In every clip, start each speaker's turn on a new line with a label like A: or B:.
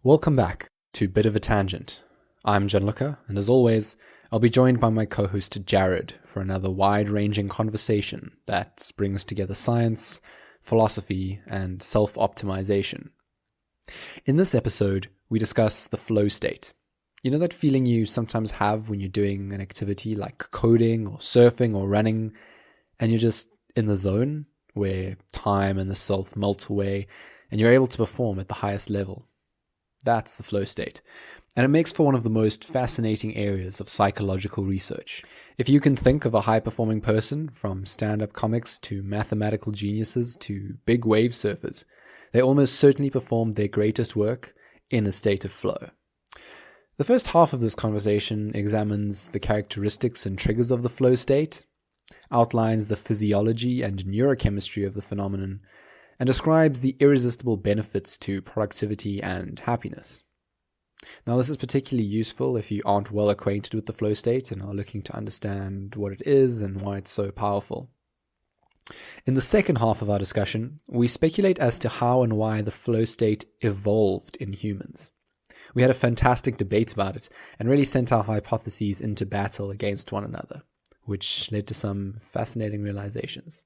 A: Welcome back to Bit of a Tangent. I'm Gianluca, and as always, I'll be joined by my co-host Jared for another wide-ranging conversation that brings together science, philosophy, and self-optimization. In this episode, we discuss the flow state. You know that feeling you sometimes have when you're doing an activity like coding or surfing or running, and you're just in the zone where time and the self melt away, and you're able to perform at the highest level? That's the flow state. And it makes for one of the most fascinating areas of psychological research. If you can think of a high-performing person, from stand-up comics to mathematical geniuses to big wave surfers, they almost certainly performed their greatest work in a state of flow. The first half of this conversation examines the characteristics and triggers of the flow state, outlines the physiology and neurochemistry of the phenomenon, and describes the irresistible benefits to productivity and happiness. Now, this is particularly useful if you aren't well acquainted with the flow state and are looking to understand what it is and why it's so powerful. In the second half of our discussion, we speculate as to how and why the flow state evolved in humans. We had a fantastic debate about it and really sent our hypotheses into battle against one another, which led to some fascinating realizations.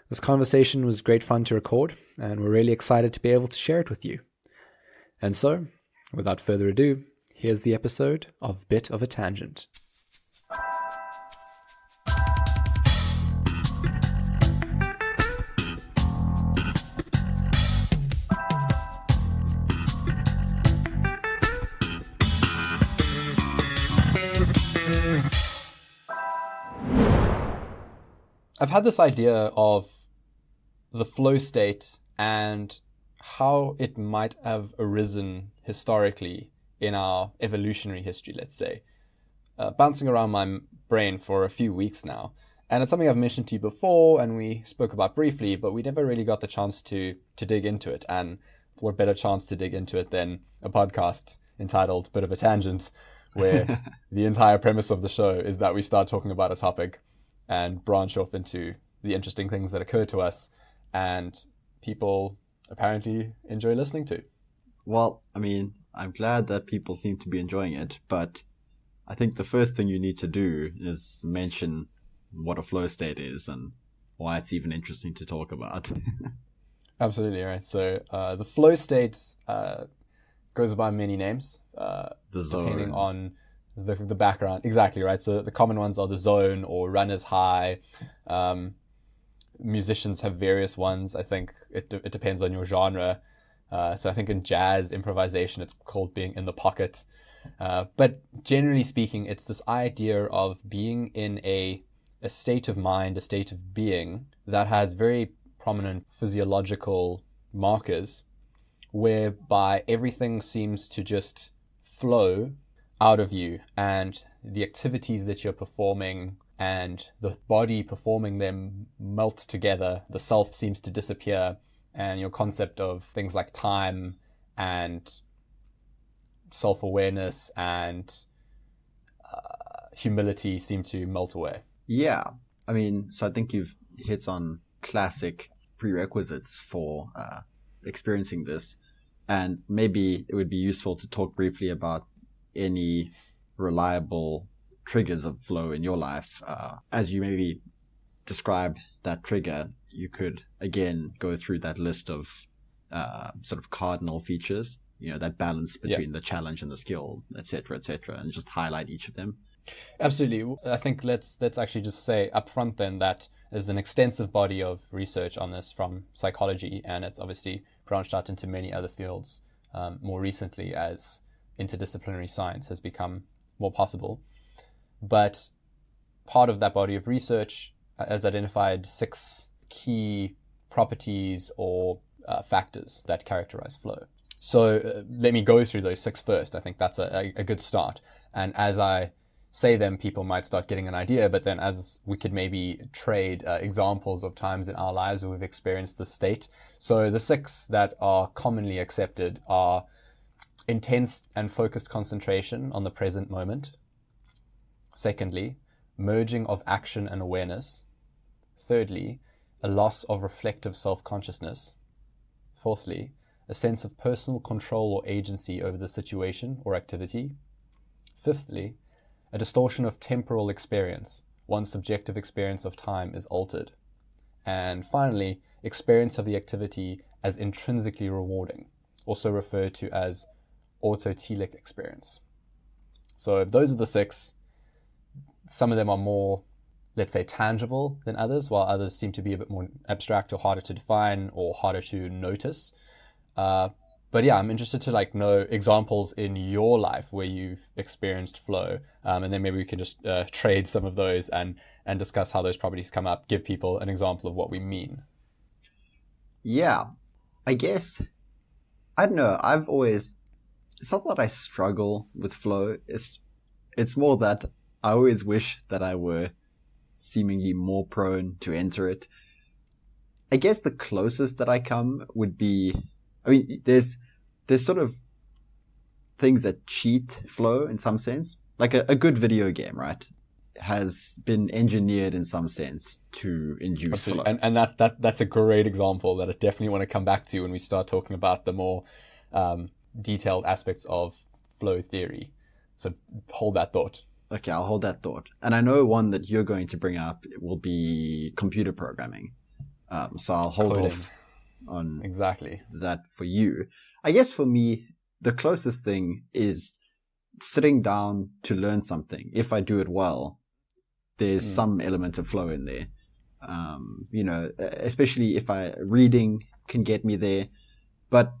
A: This conversation was great fun to record, and we're really excited to be able to share it with you. And so, without further ado, here's the episode of Bit of a Tangent. I've had this idea of the flow state and how it might have arisen historically in our evolutionary history, let's say, bouncing around my brain for a few weeks now. And it's something I've mentioned to you before and we spoke about briefly, but we never really got the chance to dig into it. And what better chance to dig into it than a podcast entitled Bit of a Tangent, where the entire premise of the show is that we start talking about a topic and branch off into the interesting things that occur to us and people apparently enjoy listening to.
B: Well, I mean, I'm glad that people seem to be enjoying it, but I think the first thing you need to do is mention what a flow state is and why it's even interesting to talk about.
A: Absolutely, right. So the flow state goes by many names, depending on the background. Exactly, right. So the common ones are the zone or runner's high. Musicians have various ones. I think it depends on your genre. So I think in jazz improvisation, it's called being in the pocket. But generally speaking, it's this idea of being in a state of mind, a state of being that has very prominent physiological markers whereby everything seems to just flow out of you, and the activities that you're performing and the body performing them melt together. The self seems to disappear, and your concept of things like time and self-awareness and humility seem to melt away.
B: Yeah, I mean, so I think you've hit on classic prerequisites for experiencing this, and maybe it would be useful to talk briefly about any reliable triggers of flow in your life. As you maybe describe that trigger, you could again go through that list of sort of cardinal features, that balance between the challenge and the skill, etc., and just highlight each of them.
A: Absolutely. I think let's actually just say up front then that there's an extensive body of research on this from psychology, and it's obviously branched out into many other fields more recently as interdisciplinary science has become more possible. But part of that body of research has identified 6 key properties or factors that characterize flow. So let me go through those 6 first. I think that's a good start. And as I say them, people might start getting an idea, but then as we could maybe trade examples of times in our lives where we've experienced this state. So the 6 that are commonly accepted are intense and focused concentration on the present moment. Secondly, merging of action and awareness. Thirdly, a loss of reflective self-consciousness. Fourthly, a sense of personal control or agency over the situation or activity. Fifthly, a distortion of temporal experience. One's subjective experience of time is altered. And finally, experience of the activity as intrinsically rewarding, also referred to as autotelic experience. So those are the 6. Some of them are more, let's say, tangible than others, while others seem to be a bit more abstract or harder to define or harder to notice. But yeah, I'm interested to know examples in your life where you've experienced flow, and then maybe we can just trade some of those and discuss how those properties come up, give people an example of what we mean.
B: Yeah, I guess, I don't know, it's not that I struggle with flow, it's more that I always wish that I were seemingly more prone to enter it. I guess the closest that I come would be, there's sort of things that cheat flow in some sense. Like a good video game, right, has been engineered in some sense to induce
A: Absolutely.
B: flow.
A: And that's a great example that I definitely want to come back to when we start talking about the more detailed aspects of flow theory. So hold that thought.
B: Okay, I'll hold that thought. And I know one that you're going to bring up will be computer programming. So I'll hold
A: Coding.
B: off on
A: Exactly
B: that for you. I guess for me, the closest thing is sitting down to learn something. If I do it well, there's some element of flow in there. Especially if reading can get me there, but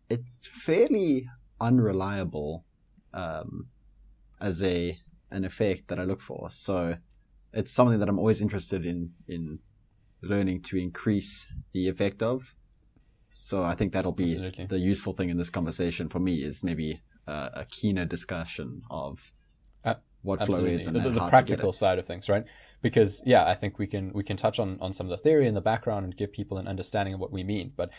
B: it's fairly unreliable as an effect that I look for. So it's something that I'm always interested in learning to increase the effect of. So I think that'll be
A: Absolutely.
B: the useful thing in this conversation for me, is maybe a keener discussion of what flow
A: Absolutely.
B: is and
A: the
B: how
A: practical
B: to get it.
A: side of things, right? Because I think we can touch on some of the theory in the background and give people an understanding of what we mean. But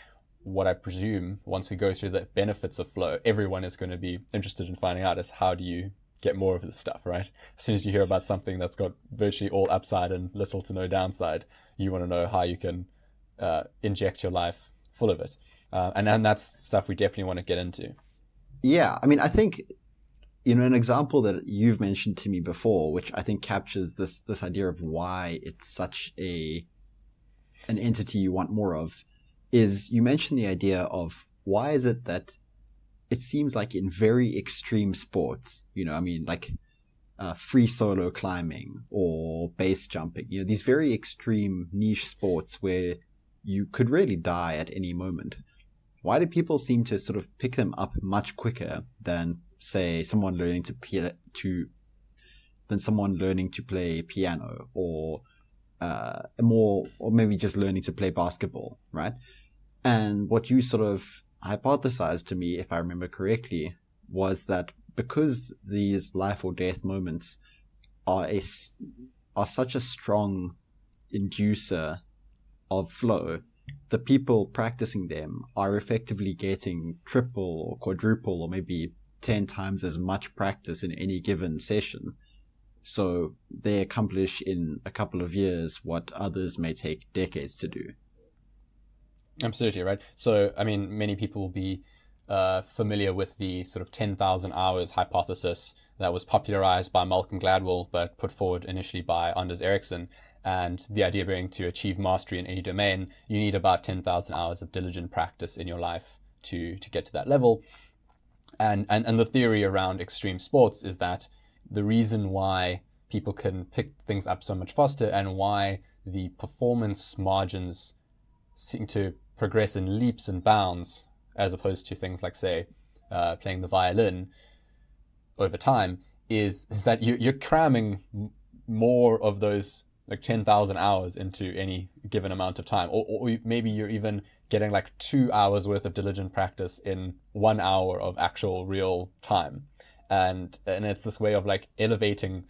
A: what I presume, once we go through the benefits of flow, everyone is going to be interested in finding out is, how do you get more of this stuff, right? As soon as you hear about something that's got virtually all upside and little to no downside, you want to know how you can inject your life full of it. And that's stuff we definitely want to get into.
B: Yeah, I think, an example that you've mentioned to me before, which I think captures this idea of why it's such an entity you want more of, is you mentioned the idea of why is it that it seems like in very extreme sports, like free solo climbing or base jumping, these very extreme niche sports where you could really die at any moment. Why do people seem to sort of pick them up much quicker than, say, someone learning to play piano or maybe just learning to play basketball, right? And what you sort of hypothesized to me, if I remember correctly, was that because these life or death moments are such a strong inducer of flow, the people practicing them are effectively getting triple or quadruple or maybe 10 times as much practice in any given session. So they accomplish in a couple of years what others may take decades to do.
A: Absolutely, right? So, many people will be familiar with the sort of 10,000 hours hypothesis that was popularized by Malcolm Gladwell, but put forward initially by Anders Ericsson. And the idea being, to achieve mastery in any domain, you need about 10,000 hours of diligent practice in your life to get to that level. And the theory around extreme sports is that the reason why people can pick things up so much faster and why the performance margins seem to progress in leaps and bounds, as opposed to things like, say, playing the violin over time, is that you're cramming more of those 10,000 hours into any given amount of time, or maybe you're even getting 2 hours worth of diligent practice in 1 hour of actual real time, and it's this way of elevating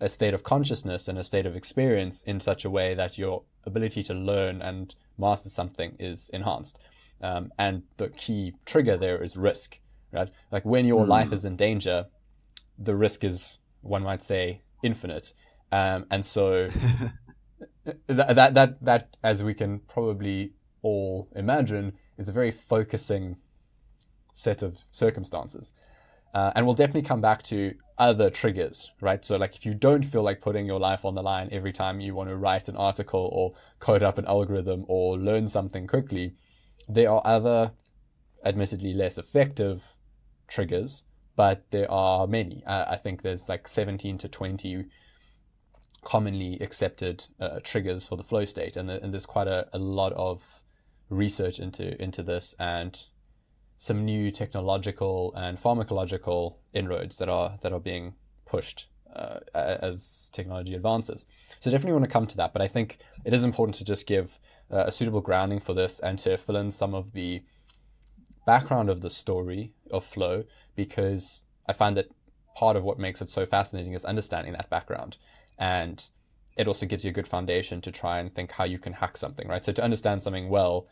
A: a state of consciousness and a state of experience in such a way that your ability to learn and master something is enhanced. And the key trigger there is risk, right? When your life is in danger, the risk is, one might say, infinite. And so that, as we can probably all imagine, is a very focusing set of circumstances. And we'll definitely come back to other triggers, right? So like if you don't feel like putting your life on the line every time you want to write an article or code up an algorithm or learn something quickly, there are other, admittedly less effective triggers, but there are many. I think there's like 17 to 20 commonly accepted triggers for the flow state. And there's quite a lot of research into this, and some new technological and pharmacological inroads that are being pushed as technology advances. So definitely want to come to that, but I think it is important to just give a suitable grounding for this and to fill in some of the background of the story of flow, because I find that part of what makes it so fascinating is understanding that background, and it also gives you a good foundation to try and think how you can hack something, right? So to understand something well,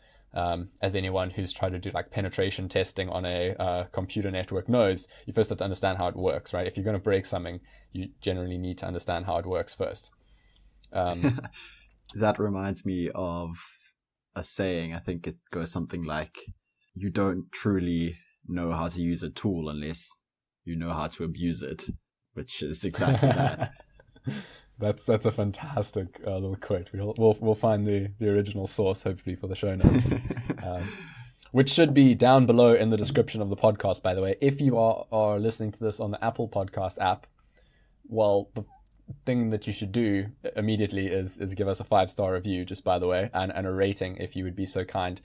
A: as anyone who's tried to do like penetration testing on a computer network knows, you first have to understand how it works, right? If you're going to break something, you generally need to understand how it works first.
B: That reminds me of a saying. I think it goes something like, you don't truly know how to use a tool unless you know how to abuse it, which is exactly that.
A: That's a fantastic little quote. We'll find the original source hopefully for the show notes, which should be down below in the description of the podcast. By the way, if you are listening to this on the Apple Podcast app, well, the thing that you should do immediately is give us a 5-star review, just by the way, and a rating if you would be so kind,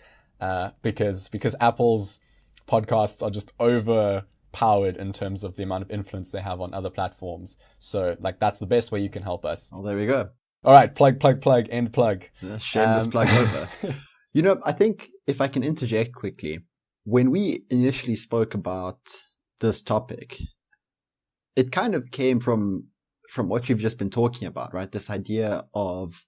A: because Apple's podcasts are just overpowered in terms of the amount of influence they have on other platforms. So like that's the best way you can help us.
B: Well, there we go.
A: All right, plug, end plug.
B: Shameless plug over. You know, I think if I can interject quickly, when we initially spoke about this topic, it kind of came from what you've just been talking about, right? This idea of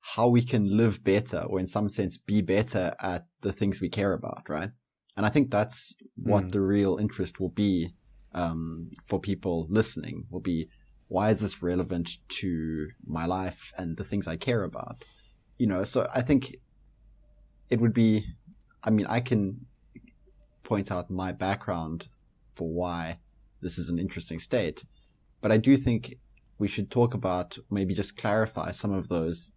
B: how we can live better, or in some sense be better at the things we care about, right? And I think that's what the real interest will be for people listening, will be, why is this relevant to my life and the things I care about? You know, so I think it would be, I mean, I can point out my background for why this is an interesting state, but I do think we should talk about, maybe just clarify some of those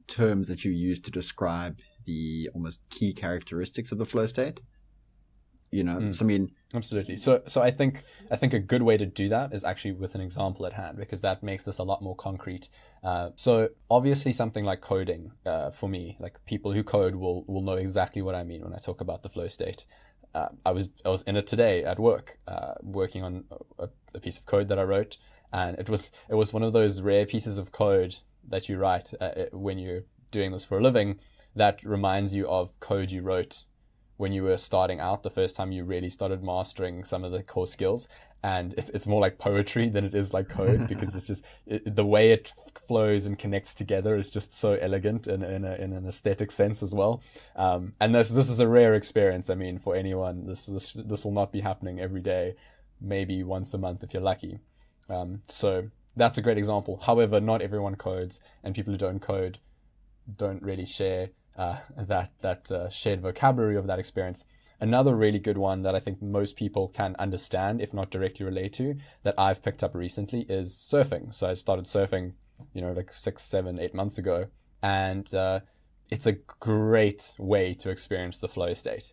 B: terms that you use to describe the almost key characteristics of the flow state. You know, so I mean,
A: absolutely. So I think a good way to do that is actually with an example at hand, because that makes this a lot more concrete. So obviously something like coding, for me, like people who code will know exactly what I mean when I talk about the flow state. I was in it today at work, working on a piece of code that I wrote, and it was one of those rare pieces of code that you write when you're doing this for a living that reminds you of code you wrote when you were starting out, the first time you really started mastering some of the core skills. And it's more like poetry than it is like code, because it's just the way it flows and connects together is just so elegant in an aesthetic sense as well. And this is a rare experience. I mean, for anyone, this will not be happening every day, maybe once a month if you're lucky. So that's a great example. However, not everyone codes, and people who don't code don't really share that shared vocabulary of that experience. Another really good one that I think most people can understand, if not directly relate to, that I've picked up recently is surfing. So I started surfing, like 6, 7, 8 months ago, and it's a great way to experience the flow state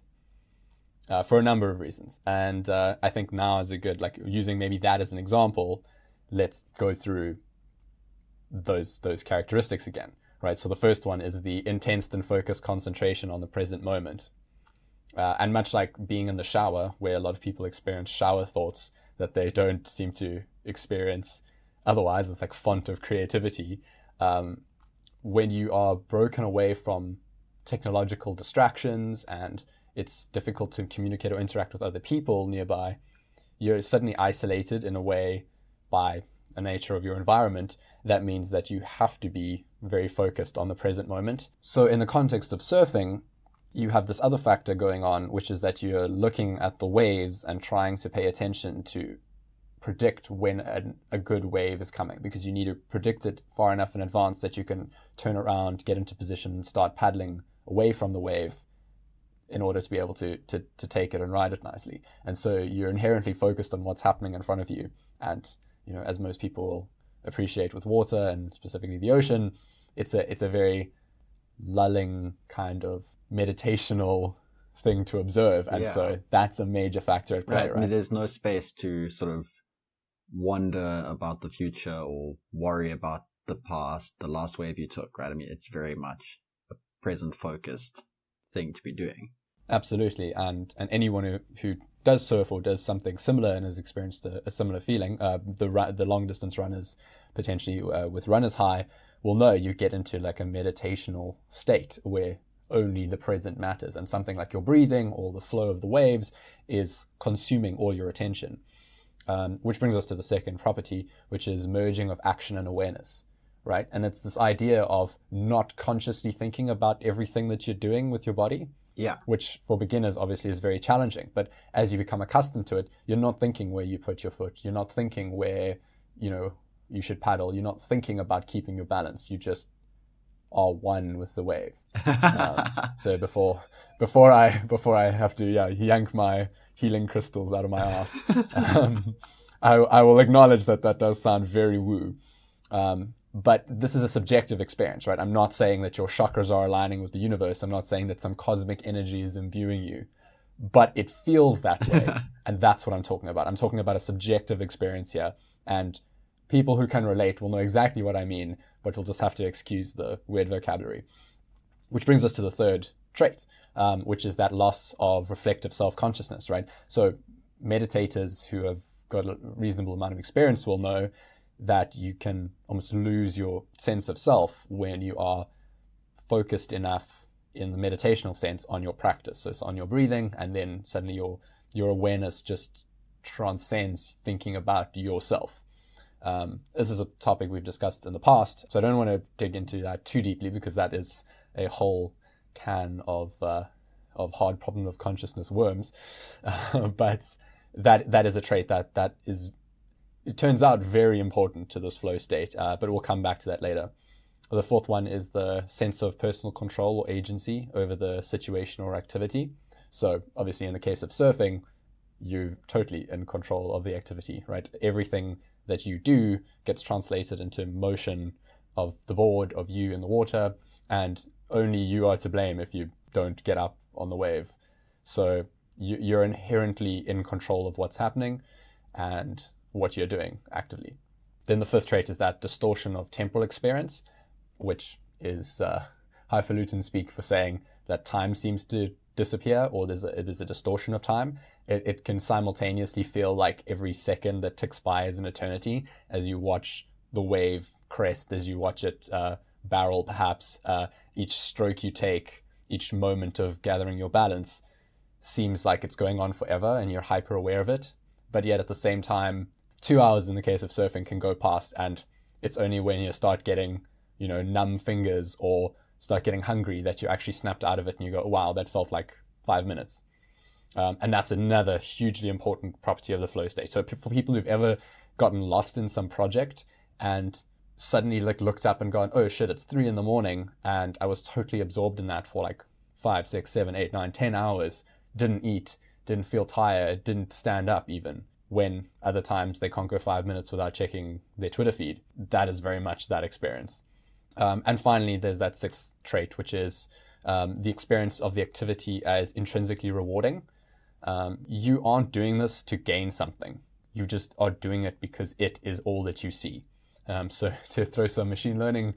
A: for a number of reasons. And I think now is a good, like, using maybe that as an example, let's go through those characteristics again. Right, so the first one is the intense and focused concentration on the present moment. And much like being in the shower, where a lot of people experience shower thoughts that they don't seem to experience otherwise, it's like font of creativity. When you are broken away from technological distractions and it's difficult to communicate or interact with other people nearby, you're suddenly isolated in a way by the nature of your environment. That means that you have to be very focused on the present moment. So in the context of surfing, you have this other factor going on, which is that you're looking at the waves and trying to pay attention to predict when a good wave is coming, because you need to predict it far enough in advance that you can turn around, get into position, and start paddling away from the wave in order to be able to take it and ride it nicely. And so you're inherently focused on what's happening in front of you. And, as most people appreciate with water and specifically the ocean, it's a very lulling kind of meditational thing to observe. And so that's a major factor at play, right?
B: I mean, there's no space to sort of wonder about the future or worry about the past, the last wave you took, right? I mean, it's very much a present focused thing to be doing.
A: Absolutely. And anyone who does surf or does something similar and has experienced a similar feeling, the long distance runners potentially with runner's high will know you get into like a meditational state where only the present matters, and something like your breathing or the flow of the waves is consuming all your attention. Which brings us to the second property, which is merging of action and awareness, right? And it's this idea of not consciously thinking about everything that you're doing with your body.
B: Yeah.
A: Which for beginners obviously is very challenging. But as you become accustomed to it, you're not thinking where you put your foot. You're not thinking where, you should paddle. You're not thinking about keeping your balance. You just are one with the wave. So before I have to yank my healing crystals out of my ass, I will acknowledge that does sound very woo. But this is a subjective experience, right? I'm not saying that your chakras are aligning with the universe. I'm not saying that some cosmic energy is imbuing you, but it feels that way. And that's what I'm talking about. I'm talking about a subjective experience here. And people who can relate will know exactly what I mean, but we'll just have to excuse the weird vocabulary. Which brings us to the third trait, which is that loss of reflective self-consciousness, right? So meditators who have got a reasonable amount of experience will know that you can almost lose your sense of self when you are focused enough in the meditational sense on your practice. So it's on your breathing, and then suddenly your awareness just transcends thinking about yourself. This is a topic we've discussed in the past, so I don't want to dig into that too deeply because that is a whole can of hard problem of consciousness worms. But that is a trait that is, it turns out, very important to this flow state, but we'll come back to that later. The fourth one is the sense of personal control or agency over the situation or activity. So obviously in the case of surfing, you're totally in control of the activity, right? Everything that you do gets translated into motion of the board, of you in the water, and only you are to blame if you don't get up on the wave. So you're inherently in control of what's happening and what you're doing actively. Then the fifth trait is that distortion of temporal experience, which is highfalutin speak for saying that time seems to disappear, or there's a distortion of time. It can simultaneously feel like every second that ticks by is an eternity as you watch the wave crest, as you watch it barrel perhaps. Each stroke you take, each moment of gathering your balance seems like it's going on forever and you're hyper aware of it. But yet at the same time, 2 hours in the case of surfing can go past, and it's only when you start getting, numb fingers or start getting hungry that you actually snapped out of it and you go, wow, that felt like 5 minutes. And that's another hugely important property of the flow state. So for people who've ever gotten lost in some project and suddenly looked up and gone, oh shit, it's 3 a.m. and I was totally absorbed in that for 5, 6, 7, 8, 9, 10 hours, didn't eat, didn't feel tired, didn't stand up even, when other times they can't go 5 minutes without checking their Twitter feed. That is very much that experience. And finally, there's that sixth trait, which is the experience of the activity as intrinsically rewarding. You aren't doing this to gain something. You just are doing it because it is all that you see. So to throw some machine learning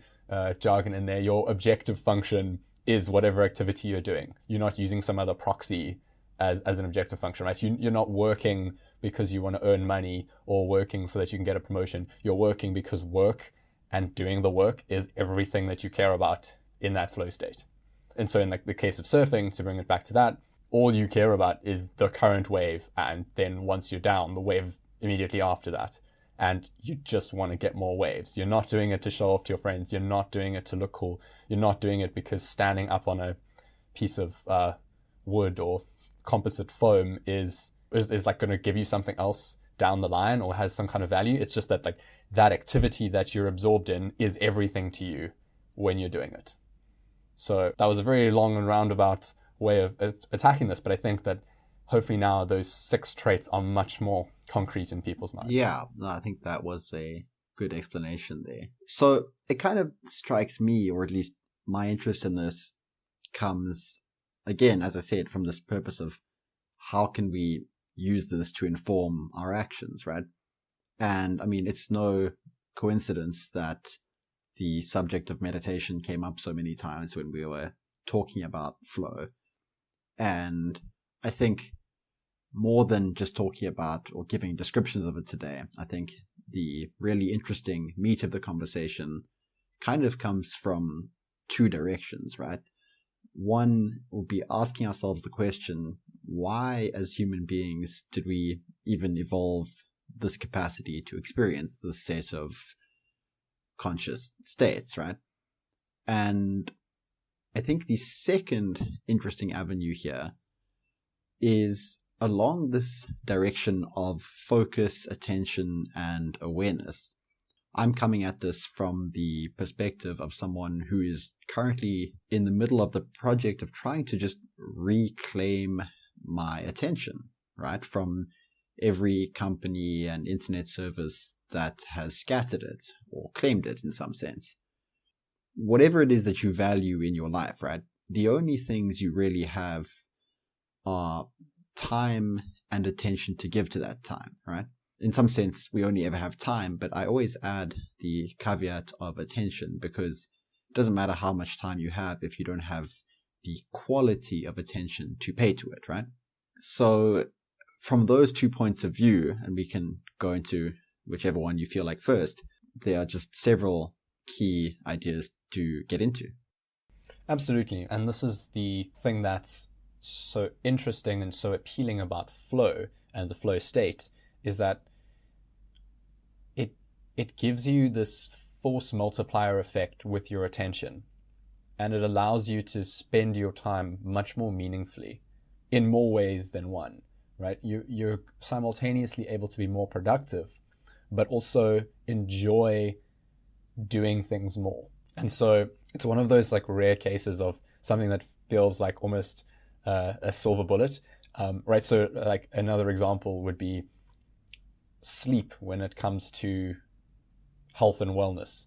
A: jargon in there, your objective function is whatever activity you're doing. You're not using some other proxy as an objective function, right? So you're not working because you want to earn money or working so that you can get a promotion. You're working because work and doing the work is everything that you care about in that flow state. And so in the case of surfing, to bring it back to that, all you care about is the current wave. And then once you're down, the wave immediately after that. And you just want to get more waves. You're not doing it to show off to your friends. You're not doing it to look cool. You're not doing it because standing up on a piece of wood or composite foam is going to give you something else down the line or has some kind of value. It's just that that activity that you're absorbed in is everything to you when you're doing it. So that was a very long and roundabout way of attacking this, but I think that hopefully now those 6 traits are much more concrete in people's minds.
B: Yeah, no, I think that was a good explanation there. So it kind of strikes me, or at least my interest in this comes, again, as I said, from this purpose of how can we use this to inform our actions, right? And I mean, it's no coincidence that the subject of meditation came up so many times when we were talking about flow. And I think more than just talking about or giving descriptions of it today, I think the really interesting meat of the conversation kind of comes from 2 directions, right? One will be asking ourselves the question, why as human beings did we even evolve this capacity to experience this set of conscious states, right? And I think the second interesting avenue here is along this direction of focus, attention, and awareness. I'm coming at this from the perspective of someone who is currently in the middle of the project of trying to just reclaim my attention, right? From every company and internet service that has scattered it or claimed it in some sense. Whatever it is that you value in your life, right? The only things you really have are time and attention to give to that time, right? In some sense, we only ever have time, but I always add the caveat of attention, because it doesn't matter how much time you have if you don't have the quality of attention to pay to it, right? So from those 2 points of view, and we can go into whichever one you feel like first, there are just several key ideas to get into.
A: Absolutely. And this is the thing that's so interesting and so appealing about flow and the flow state, is that it gives you this force multiplier effect with your attention, and it allows you to spend your time much more meaningfully in more ways than one, right? You're simultaneously able to be more productive, but also enjoy doing things more. And so it's one of those like rare cases of something that feels like almost a silver bullet, right? So like another example would be sleep when it comes to health and wellness,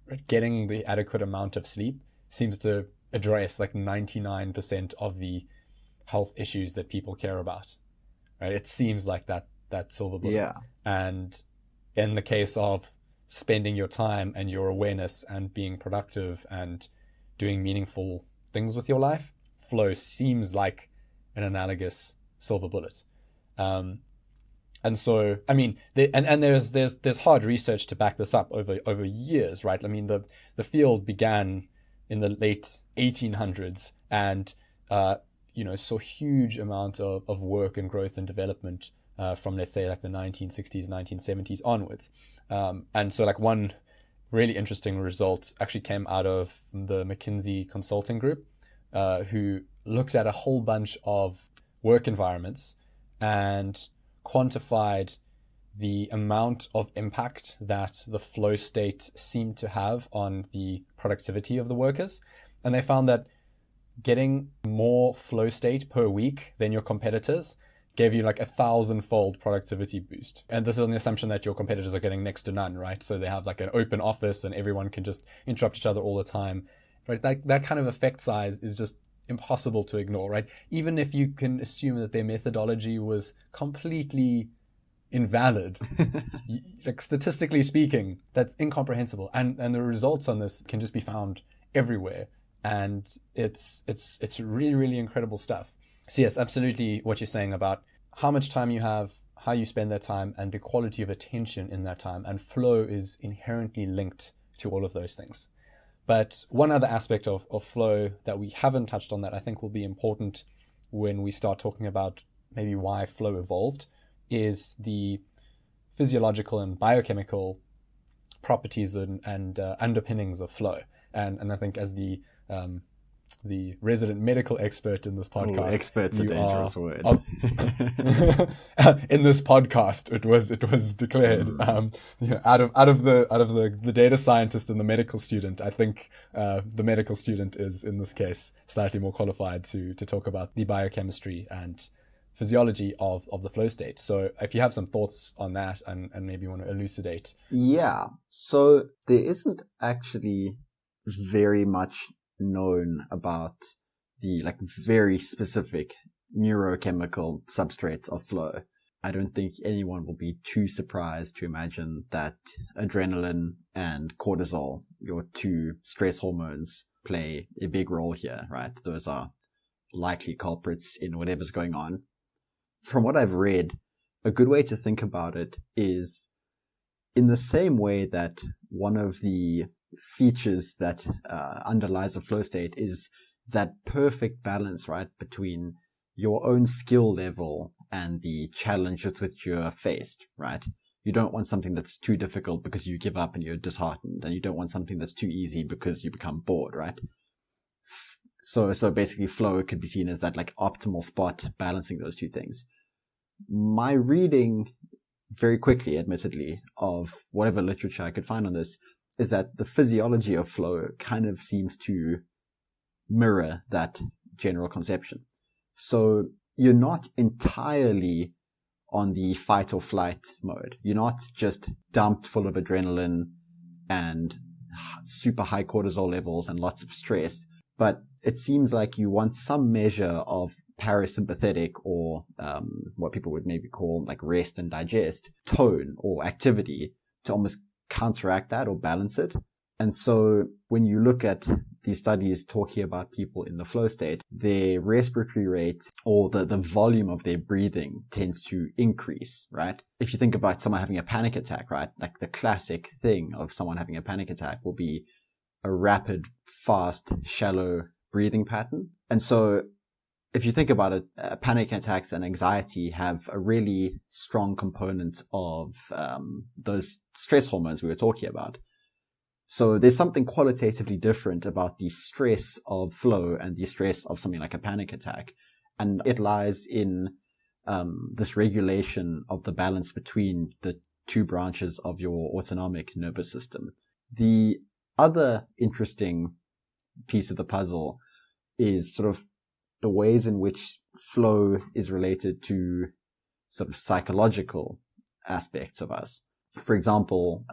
A: right? Getting the adequate amount of sleep seems to address like 99% of the health issues that people care about, right? It seems like that silver bullet.
B: Yeah.
A: And in the case of spending your time and your awareness and being productive and doing meaningful things with your life, flow seems like an analogous silver bullet. And so, I mean, there's hard research to back this up over years, right? I mean, the field began in the late 1800s and, saw huge amount of work and growth and development from, let's say, like the 1960s, 1970s onwards. And so like one really interesting result actually came out of the McKinsey Consulting Group, who looked at a whole bunch of work environments and quantified the amount of impact that the flow state seemed to have on the productivity of the workers. And they found that getting more flow state per week than your competitors gave you like 1,000-fold productivity boost. And this is on the assumption that your competitors are getting next to none, right? So they have like an open office and everyone can just interrupt each other all the time, right? That kind of effect size is just impossible to ignore, right? Even if you can assume that their methodology was completely invalid, like statistically speaking, that's incomprehensible. And the results on this can just be found everywhere. And it's really, really incredible stuff. So yes, absolutely what you're saying about how much time you have, how you spend that time, and the quality of attention in that time. And flow is inherently linked to all of those things. But one other aspect of flow that we haven't touched on that I think will be important when we start talking about maybe why flow evolved is the physiological and biochemical properties and underpinnings of flow. And I think as the the resident medical expert in this podcast.
B: Oh, expert's a dangerous word.
A: In this podcast, it was declared. Out of the data scientist and the medical student, I think the medical student is in this case slightly more qualified to talk about the biochemistry and physiology of the flow state. So if you have some thoughts on that and maybe want to elucidate.
B: Yeah. So there isn't actually very much known about the very specific neurochemical substrates of flow. I don't think anyone will be too surprised to imagine that adrenaline and cortisol, your two stress hormones, play a big role here, right? Those are likely culprits in whatever's going on. From what I've read, a good way to think about it is in the same way that one of the features that underlies a flow state is that perfect balance, right, between your own skill level and the challenge with which you're faced, right? You don't want something that's too difficult because you give up and you're disheartened, and you don't want something that's too easy because you become bored, right? So basically flow could be seen as that optimal spot balancing those two things. My reading, very quickly, admittedly, of whatever literature I could find on this is that the physiology of flow kind of seems to mirror that general conception. So you're not entirely on the fight or flight mode. You're not just dumped full of adrenaline and super high cortisol levels and lots of stress, but it seems like you want some measure of parasympathetic or what people would maybe call rest and digest tone or activity to almost counteract that or balance it. And so when you look at these studies talking about people in the flow state, their respiratory rate or the volume of their breathing tends to increase, right? If you think about someone having a panic attack, right? The classic thing of someone having a panic attack will be a rapid, fast, shallow breathing pattern. And so if you think about it, panic attacks and anxiety have a really strong component of those stress hormones we were talking about. So there's something qualitatively different about the stress of flow and the stress of something like a panic attack. And it lies in this regulation of the balance between the two branches of your autonomic nervous system. The other interesting piece of the puzzle is sort of the ways in which flow is related to sort of psychological aspects of us. For example,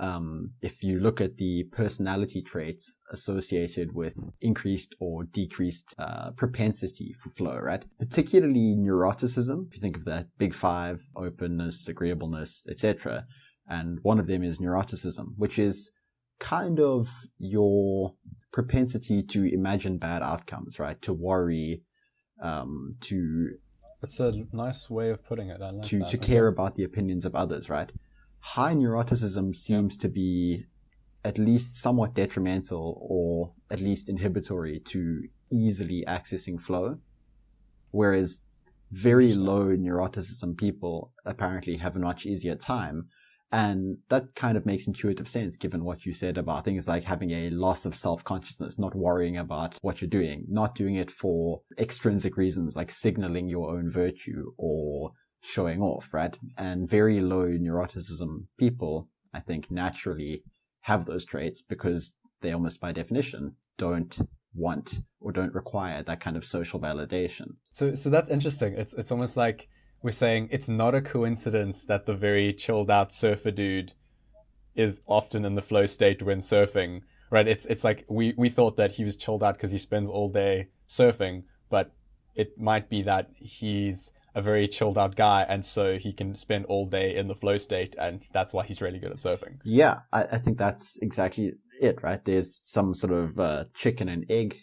B: if you look at the personality traits associated with increased or decreased propensity for flow, right? Particularly neuroticism, if you think of that big five, openness, agreeableness, etc. And one of them is neuroticism, which is kind of your propensity to imagine bad outcomes, right? To worry,
A: It's a nice way of putting it. I like that.
B: To care about the opinions of others, right? High neuroticism seems to be at least somewhat detrimental or at least inhibitory to easily accessing flow, whereas very low neuroticism people apparently have a much easier time. And that kind of makes intuitive sense given what you said about things like having a loss of self-consciousness, not worrying about what you're doing, not doing it for extrinsic reasons like signaling your own virtue or showing off, right? And very low neuroticism people, I think, naturally have those traits because they almost by definition don't want or don't require that kind of social validation.
A: So that's interesting. It's almost like we're saying it's not a coincidence that the very chilled out surfer dude is often in the flow state when surfing, right? It's like we thought that he was chilled out because he spends all day surfing, but it might be that he's a very chilled out guy and so he can spend all day in the flow state and that's why he's really good at surfing.
B: Yeah, I think that's exactly it, right? There's some sort of chicken and egg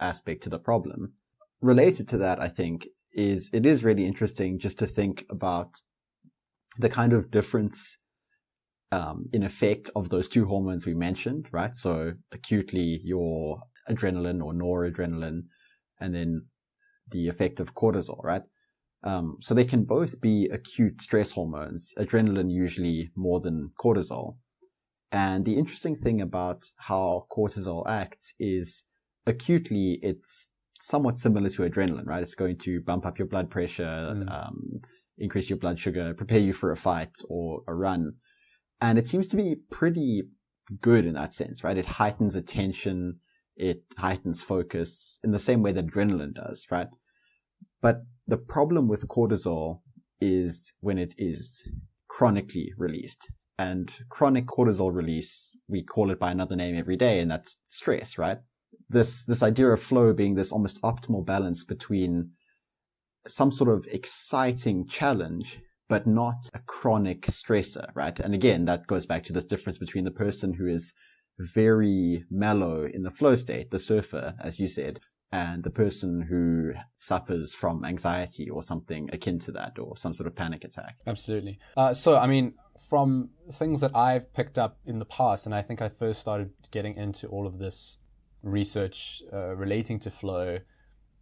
B: aspect to the problem. Related to that, I think, it is really interesting just to think about the kind of difference in effect of those two hormones we mentioned, right? So acutely your adrenaline or noradrenaline, and then the effect of cortisol, right? So they can both be acute stress hormones, adrenaline usually more than cortisol. And the interesting thing about how cortisol acts is acutely, it's somewhat similar to adrenaline, right? It's going to bump up your blood pressure, increase your blood sugar, prepare you for a fight or a run. And it seems to be pretty good in that sense, right? It heightens attention, it heightens focus in the same way that adrenaline does, right? But the problem with cortisol is when it is chronically released. And chronic cortisol release, we call it by another name every day, and that's stress, right? This idea of flow being this almost optimal balance between some sort of exciting challenge, but not a chronic stressor, right? And again, that goes back to this difference between the person who is very mellow in the flow state, the surfer, as you said, and the person who suffers from anxiety or something akin to that, or some sort of panic attack.
A: Absolutely. So, I mean, from things that I've picked up in the past, and I think I first started getting into all of this research relating to flow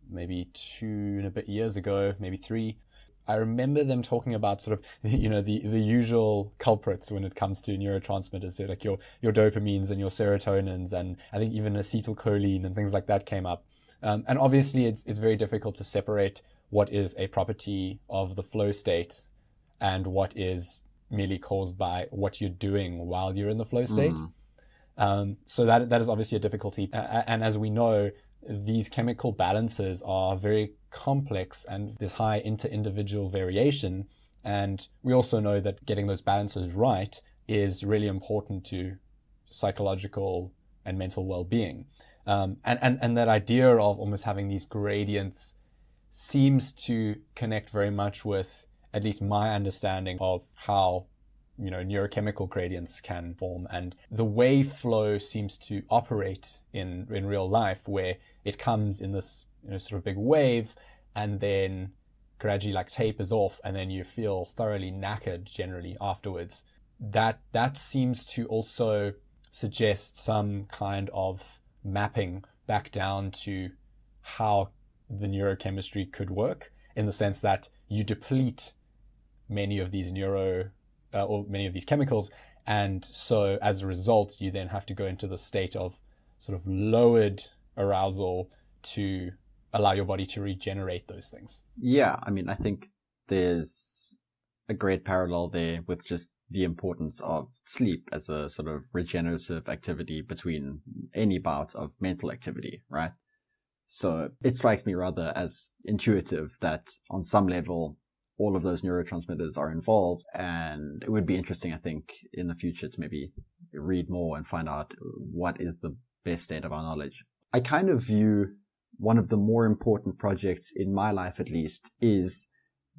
A: maybe 2 and a bit years ago, maybe 3. I remember them talking about sort of, the usual culprits when it comes to neurotransmitters, so like your dopamines and your serotonins, and I think even acetylcholine and things like that came up. And obviously it's very difficult to separate what is a property of the flow state and what is merely caused by what you're doing while you're in the flow state. So that is obviously a difficulty. And as we know, these chemical balances are very complex and there's high inter-individual variation. And we also know that getting those balances right is really important to psychological and mental well-being. And that idea of almost having these gradients seems to connect very much with at least my understanding of how neurochemical gradients can form, and the way flow seems to operate in real life, where it comes in this sort of big wave and then gradually like tapers off, and then you feel thoroughly knackered generally afterwards. That seems to also suggest some kind of mapping back down to how the neurochemistry could work, in the sense that you deplete many of these or many of these chemicals, and so as a result you then have to go into the state of sort of lowered arousal to allow your body to regenerate those things.
B: Yeah, I mean, I think there's a great parallel there with just the importance of sleep as a sort of regenerative activity between any bout of mental activity, right? So it strikes me rather as intuitive that on some level all of those neurotransmitters are involved, and it would be interesting, I think, in the future to maybe read more and find out what is the best state of our knowledge. I kind of view one of the more important projects in my life, at least, is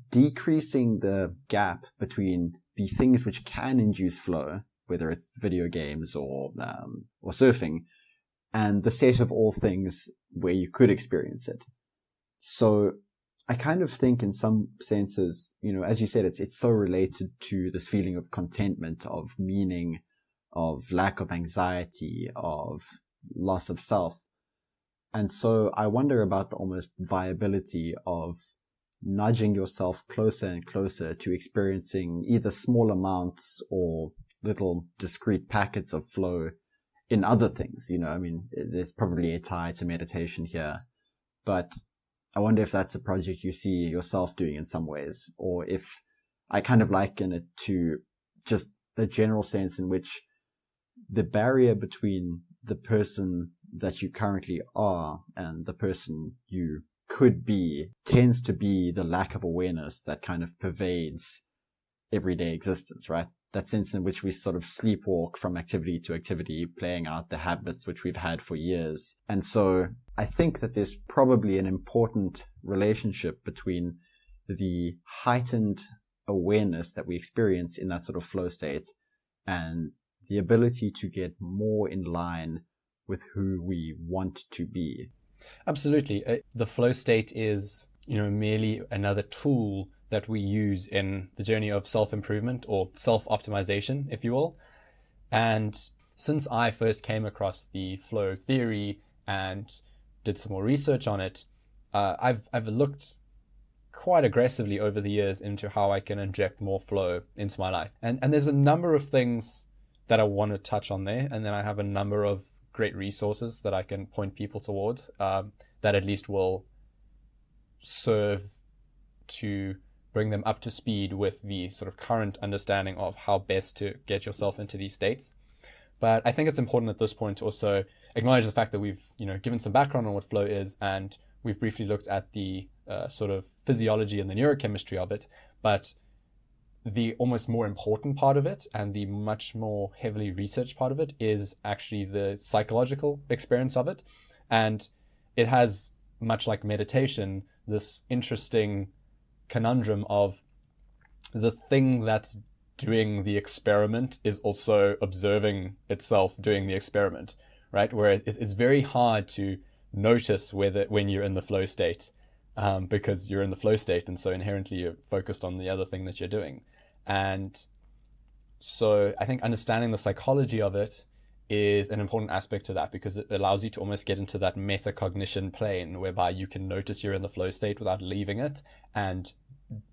B: decreasing the gap between the things which can induce flow, whether it's video games or surfing, and the set of all things where you could experience it. So I kind of think in some senses, as you said, it's so related to this feeling of contentment, of meaning, of lack of anxiety, of loss of self. And so I wonder about the almost viability of nudging yourself closer and closer to experiencing either small amounts or little discrete packets of flow in other things. I mean, there's probably a tie to meditation here, but I wonder if that's a project you see yourself doing in some ways, or if I kind of liken it to just the general sense in which the barrier between the person that you currently are and the person you could be tends to be the lack of awareness that kind of pervades everyday existence, right? That sense in which we sort of sleepwalk from activity to activity, playing out the habits which we've had for years. And so I think that there's probably an important relationship between the heightened awareness that we experience in that sort of flow state and the ability to get more in line with who we want to be.
A: Absolutely. The flow state is, merely another tool that we use in the journey of self-improvement or self-optimization, if you will. And since I first came across the flow theory and did some more research on it, I've looked quite aggressively over the years into how I can inject more flow into my life. And there's a number of things that I want to touch on there, and then I have a number of great resources that I can point people towards that at least will serve to bring them up to speed with the sort of current understanding of how best to get yourself into these states. But I think it's important at this point to also acknowledge the fact that we've, given some background on what flow is, and we've briefly looked at the sort of physiology and the neurochemistry of it. But the almost more important part of it, and the much more heavily researched part of it, is actually the psychological experience of it. And it has, much like meditation, this interesting conundrum of the thing that's doing the experiment is also observing itself doing the experiment, right? Where it's very hard to notice when you're in the flow state, because you're in the flow state, and so inherently you're focused on the other thing that you're doing. And so I think understanding the psychology of it is an important aspect to that, because it allows you to almost get into that metacognition plane whereby you can notice you're in the flow state without leaving it and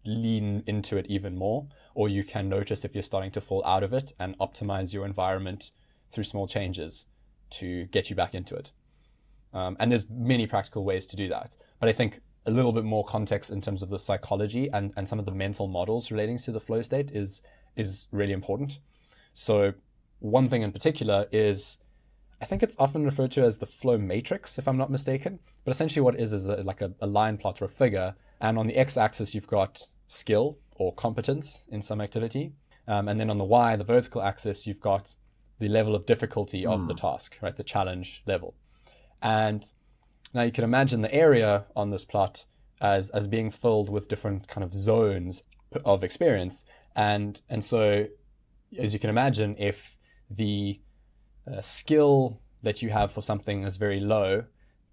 A: lean into it even more, or you can notice if you're starting to fall out of it and optimize your environment through small changes to get you back into it. And there's many practical ways to do that. But I think a little bit more context in terms of the psychology and some of the mental models relating to the flow state is really important. So one thing in particular is, I think it's often referred to as the flow matrix, if I'm not mistaken. But essentially what it is like a line plot or a figure. And on the x-axis, you've got skill or competence in some activity. And then on the y, the vertical axis, you've got the level of difficulty of the task, right? The challenge level. And now you can imagine the area on this plot as being filled with different kind of zones of experience. And so, as you can imagine, if the skill that you have for something is very low,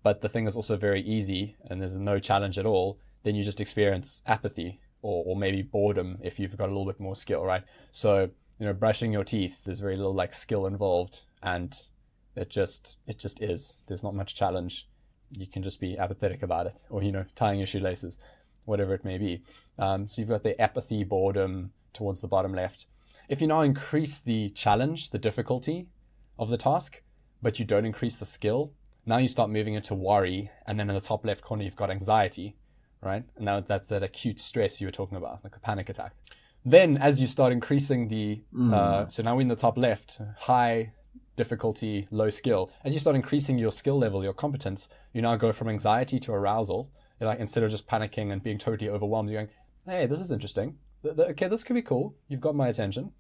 A: but the thing is also very easy and there's no challenge at all, then you just experience apathy or maybe boredom if you've got a little bit more skill, right? So, brushing your teeth, there's very little like skill involved, and it just is. There's not much challenge. You can just be apathetic about it, or, tying your shoelaces, whatever it may be. So you've got the apathy, boredom towards the bottom left. If you now increase the challenge, the difficulty of the task, but you don't increase the skill, now you start moving into worry. And then in the top left corner, you've got anxiety, right? And now that's that acute stress you were talking about, like a panic attack. Then as you start increasing so now we're in the top left, high difficulty, low skill. As you start increasing your skill level, your competence, you now go from anxiety to arousal. You're like, instead of just panicking and being totally overwhelmed, you're going, hey, this is interesting. Okay, this could be cool. You've got my attention.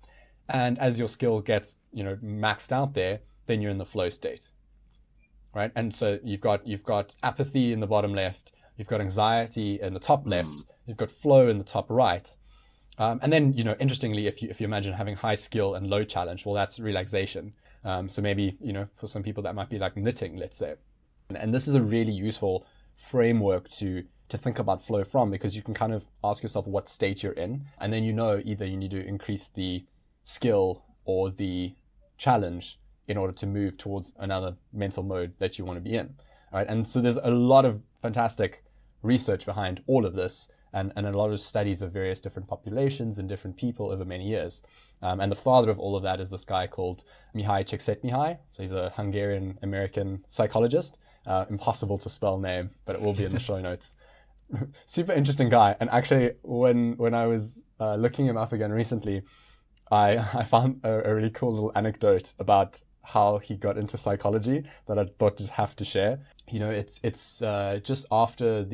A: And as your skill gets, maxed out there, then you're in the flow state, right? And so you've got apathy in the bottom left. You've got anxiety in the top left. You've got flow in the top right. And then, interestingly, if you imagine having high skill and low challenge, well, that's relaxation. So maybe, for some people that might be like knitting, let's say. And this is a really useful framework to think about flow from, because you can kind of ask yourself what state you're in. And then, either you need to increase the skill or the challenge in order to move towards another mental mode that you want to be in. All right. And so there's a lot of fantastic research behind all of this, and a lot of studies of various different populations and different people over many years. And the father of all of that is this guy called Mihai Csikszentmihalyi. So he's a Hungarian-American psychologist. Impossible to spell name, but it will be in the show notes. Super interesting guy. And actually, when I was looking him up again recently, I found a really cool little anecdote about how he got into psychology that I thought just have to share. It's just after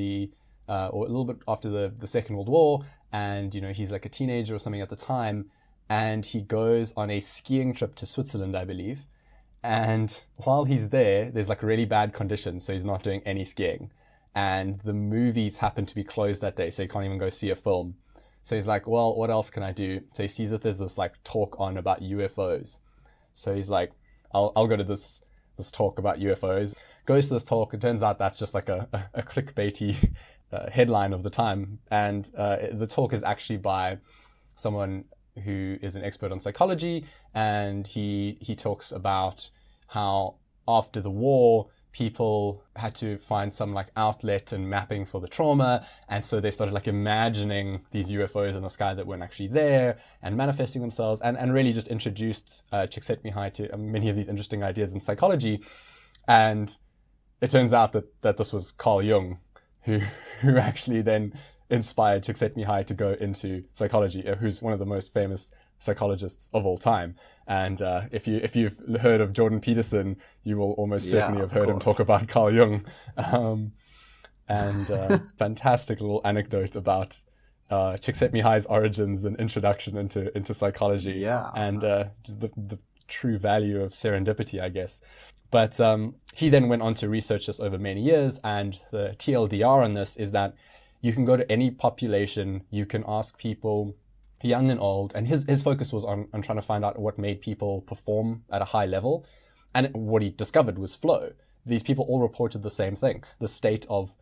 A: or a little bit after the Second World War, and he's like a teenager or something at the time, and he goes on a skiing trip to Switzerland, I believe. And while he's there, there's like really bad conditions, so he's not doing any skiing. And the movies happen to be closed that day, so he can't even go see a film. So he's like, well, what else can I do? So he sees that there's this like talk on about UFOs. So he's like, I'll go to this talk about UFOs. Goes to this talk, it turns out that's just like a clickbaity headline of the time. And the talk is actually by someone who is an expert on psychology, and he talks about how after the war, people had to find some like outlet and mapping for the trauma. And so they started like imagining these UFOs in the sky that weren't actually there and manifesting themselves, and really just introduced Csikszentmihalyi to many of these interesting ideas in psychology. And it turns out that this was Carl Jung who actually then inspired Csikszentmihalyi to go into psychology, who's one of the most famous psychologists of all time. And if you've heard of Jordan Peterson, you will almost certainly have heard him talk about Carl Jung. Fantastic little anecdote about Csikszentmihalyi's origins and introduction into psychology.
B: Yeah.
A: And the true value of serendipity, I guess. But he then went on to research this over many years, and the TLDR on this is that you can go to any population, you can ask people, young and old, and his focus was on trying to find out what made people perform at a high level. And what he discovered was flow. These people all reported the same thing, the state of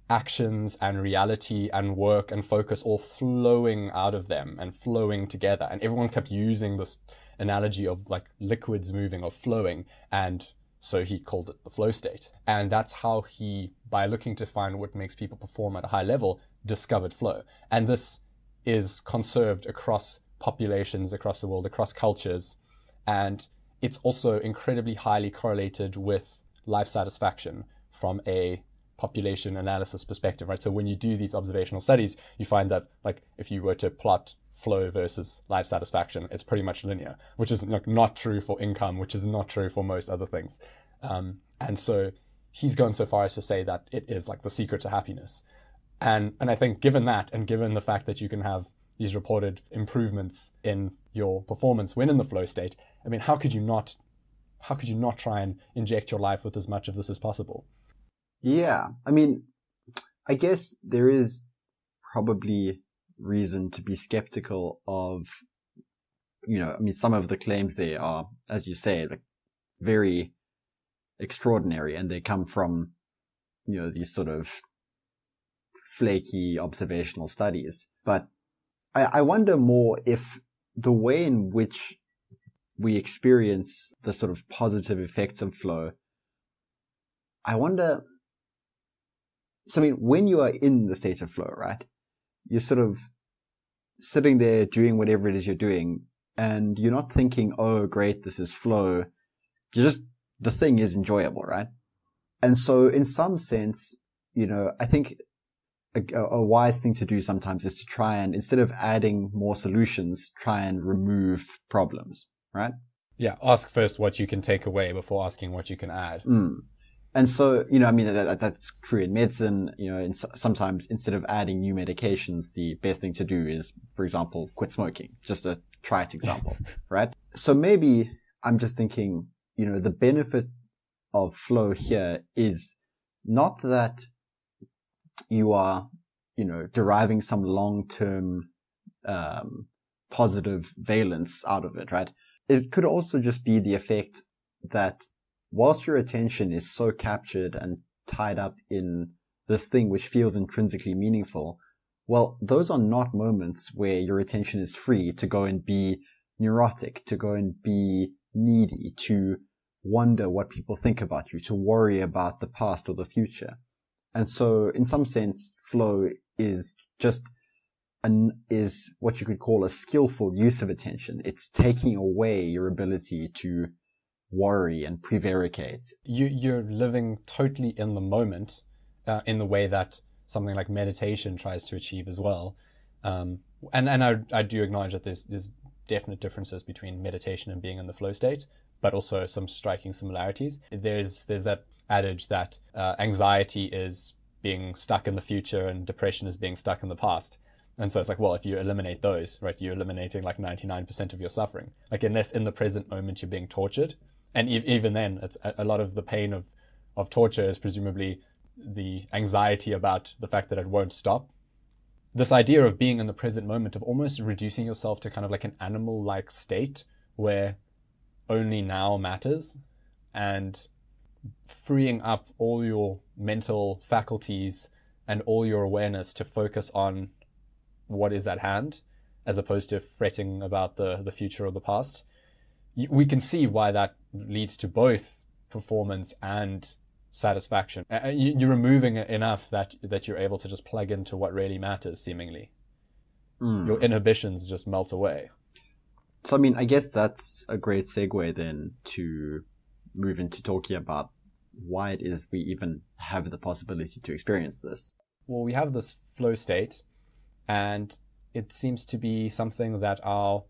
A: actions and reality and work and focus all flowing out of them and flowing together. And everyone kept using this analogy of like liquids moving or flowing, and so he called it the flow state. And that's how he, by looking to find what makes people perform at a high level, discovered flow. And this is conserved across populations, across the world, across cultures. And it's also incredibly highly correlated with life satisfaction from a population analysis perspective, right? So when you do these observational studies, you find that like if you were to plot flow versus life satisfaction, it's pretty much linear, which is not true for income, which is not true for most other things. And so he's gone so far as to say that it is like the secret to happiness. And I think given that, and given the fact that you can have these reported improvements in your performance when in the flow state, I mean, how could you not try and inject your life with as much of this as possible?
B: Yeah. I mean, I guess there is probably reason to be skeptical of, some of the claims there are, as you say, like very extraordinary, and they come from, these sort of flaky observational studies. But I wonder more if the way in which we experience the sort of positive effects of flow, I wonder, so I mean, when you are in the state of flow, right, you're sort of sitting there doing whatever it is you're doing, and you're not thinking, oh, great, this is flow. The thing is enjoyable, right? And so in some sense, I think a wise thing to do sometimes is to try and, instead of adding more solutions, try and remove problems, right?
A: Yeah, ask first what you can take away before asking what you can add.
B: And so, that's true in medicine. Sometimes instead of adding new medications, the best thing to do is, for example, quit smoking. Just a trite example, right? So maybe I'm just thinking, the benefit of flow here is not that you are, deriving some long-term positive valence out of it, right? It could also just be the effect that whilst your attention is so captured and tied up in this thing which feels intrinsically meaningful, well, those are not moments where your attention is free to go and be neurotic, to go and be needy, to wonder what people think about you, to worry about the past or the future. And so in some sense, flow is just is what you could call a skillful use of attention. It's taking away your ability to worry and prevaricate.
A: You're living totally in the moment, in the way that something like meditation tries to achieve as well. And I do acknowledge that there's definite differences between meditation and being in the flow state, but also some striking similarities. There's that adage that anxiety is being stuck in the future and depression is being stuck in the past. And so it's like, well, if you eliminate those, right, you're eliminating like 99% of your suffering. Like, unless in the present moment you're being tortured. And even then, it's a lot of the pain of torture is presumably the anxiety about the fact that it won't stop. This idea of being in the present moment, of almost reducing yourself to kind of like an animal-like state where only now matters, and freeing up all your mental faculties and all your awareness to focus on what is at hand, as opposed to fretting about the future or the past. We can see why that leads to both performance and satisfaction. You're removing it enough that you're able to just plug into what really matters, seemingly. Your inhibitions just melt away.
B: So, I mean, I guess that's a great segue then to move into talking about why it is we even have the possibility to experience this.
A: Well, we have this flow state, and it seems to be something that our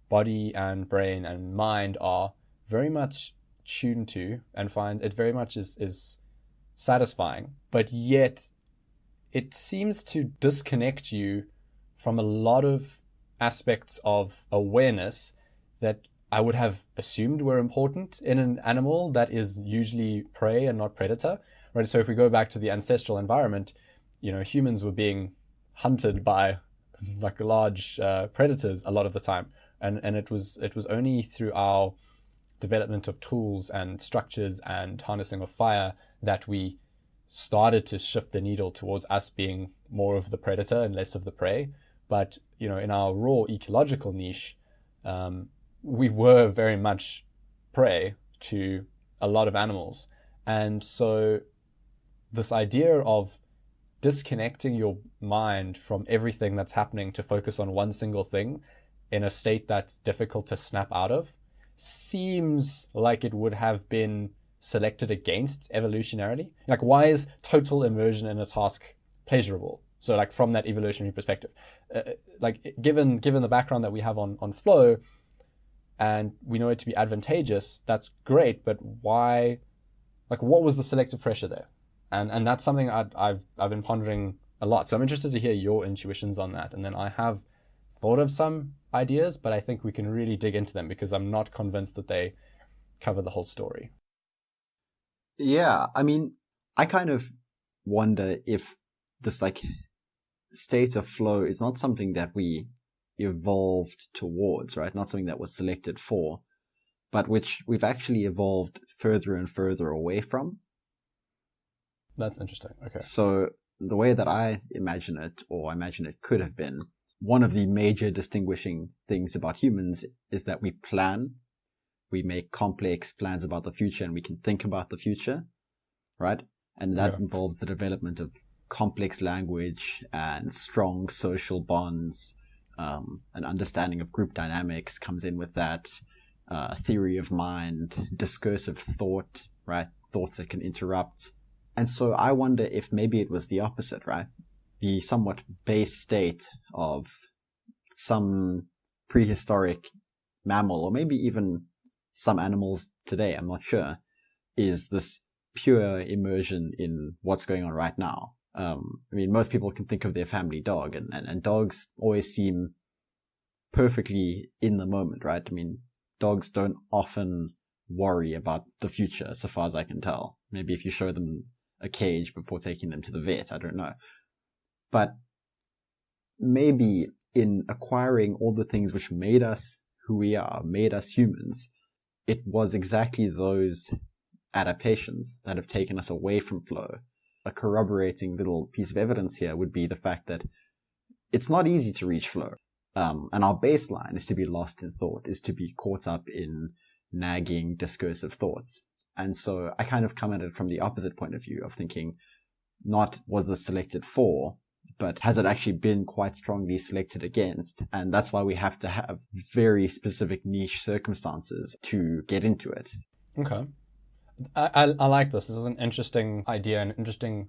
A: body and brain and mind are very much tuned to and find it very much is satisfying. But yet, it seems to disconnect you from a lot of aspects of awareness that I would have assumed were important in an animal that is usually prey and not predator, right? So if we go back to the ancestral environment, humans were being hunted by like large predators a lot of the time, and it was only through our development of tools and structures and harnessing of fire that we started to shift the needle towards us being more of the predator and less of the prey. But in our raw ecological niche, we were very much prey to a lot of animals. And so this idea of disconnecting your mind from everything that's happening to focus on one single thing in a state that's difficult to snap out of seems like it would have been selected against evolutionarily. Like, why is total immersion in a task pleasurable? So like from that evolutionary perspective, like given the background that we have on flow, and we know it to be advantageous, that's great. But why? Like, what was the selective pressure there? And that's something I've been pondering a lot. So I'm interested to hear your intuitions on that. And then I have thought of some ideas, but I think we can really dig into them because I'm not convinced that they cover the whole story.
B: Yeah, I mean, I kind of wonder if this like state of flow is not something that we evolved towards, right? Not something that was selected for, but which we've actually evolved further and further away from.
A: That's interesting. Okay.
B: So the way that I imagine it, or I imagine it could have been, one of the major distinguishing things about humans is that we plan. We make complex plans about the future, and we can think about the future, right? And that involves the development of complex language and strong social bonds. An understanding of group dynamics comes in with that. Theory of mind, discursive thought, right? Thoughts that can interrupt. And so I wonder if maybe it was the opposite, right? The somewhat base state of some prehistoric mammal, or maybe even some animals today, I'm not sure, is this pure immersion in what's going on right now. I mean, most people can think of their family dog, and dogs always seem perfectly in the moment, right? I mean, dogs don't often worry about the future, so far as I can tell. Maybe if you show them a cage before taking them to the vet, I don't know. But maybe in acquiring all the things which made us who we are, made us humans, it was exactly those adaptations that have taken us away from flow. A corroborating little piece of evidence here would be the fact that it's not easy to reach flow. And our baseline is to be lost in thought, is to be caught up in nagging discursive thoughts. And so I kind of come at it from the opposite point of view of thinking, not was this selected for, but has it actually been quite strongly selected against? And that's why we have to have very specific niche circumstances to get into it.
A: Okay. I like this. This is an interesting idea, an interesting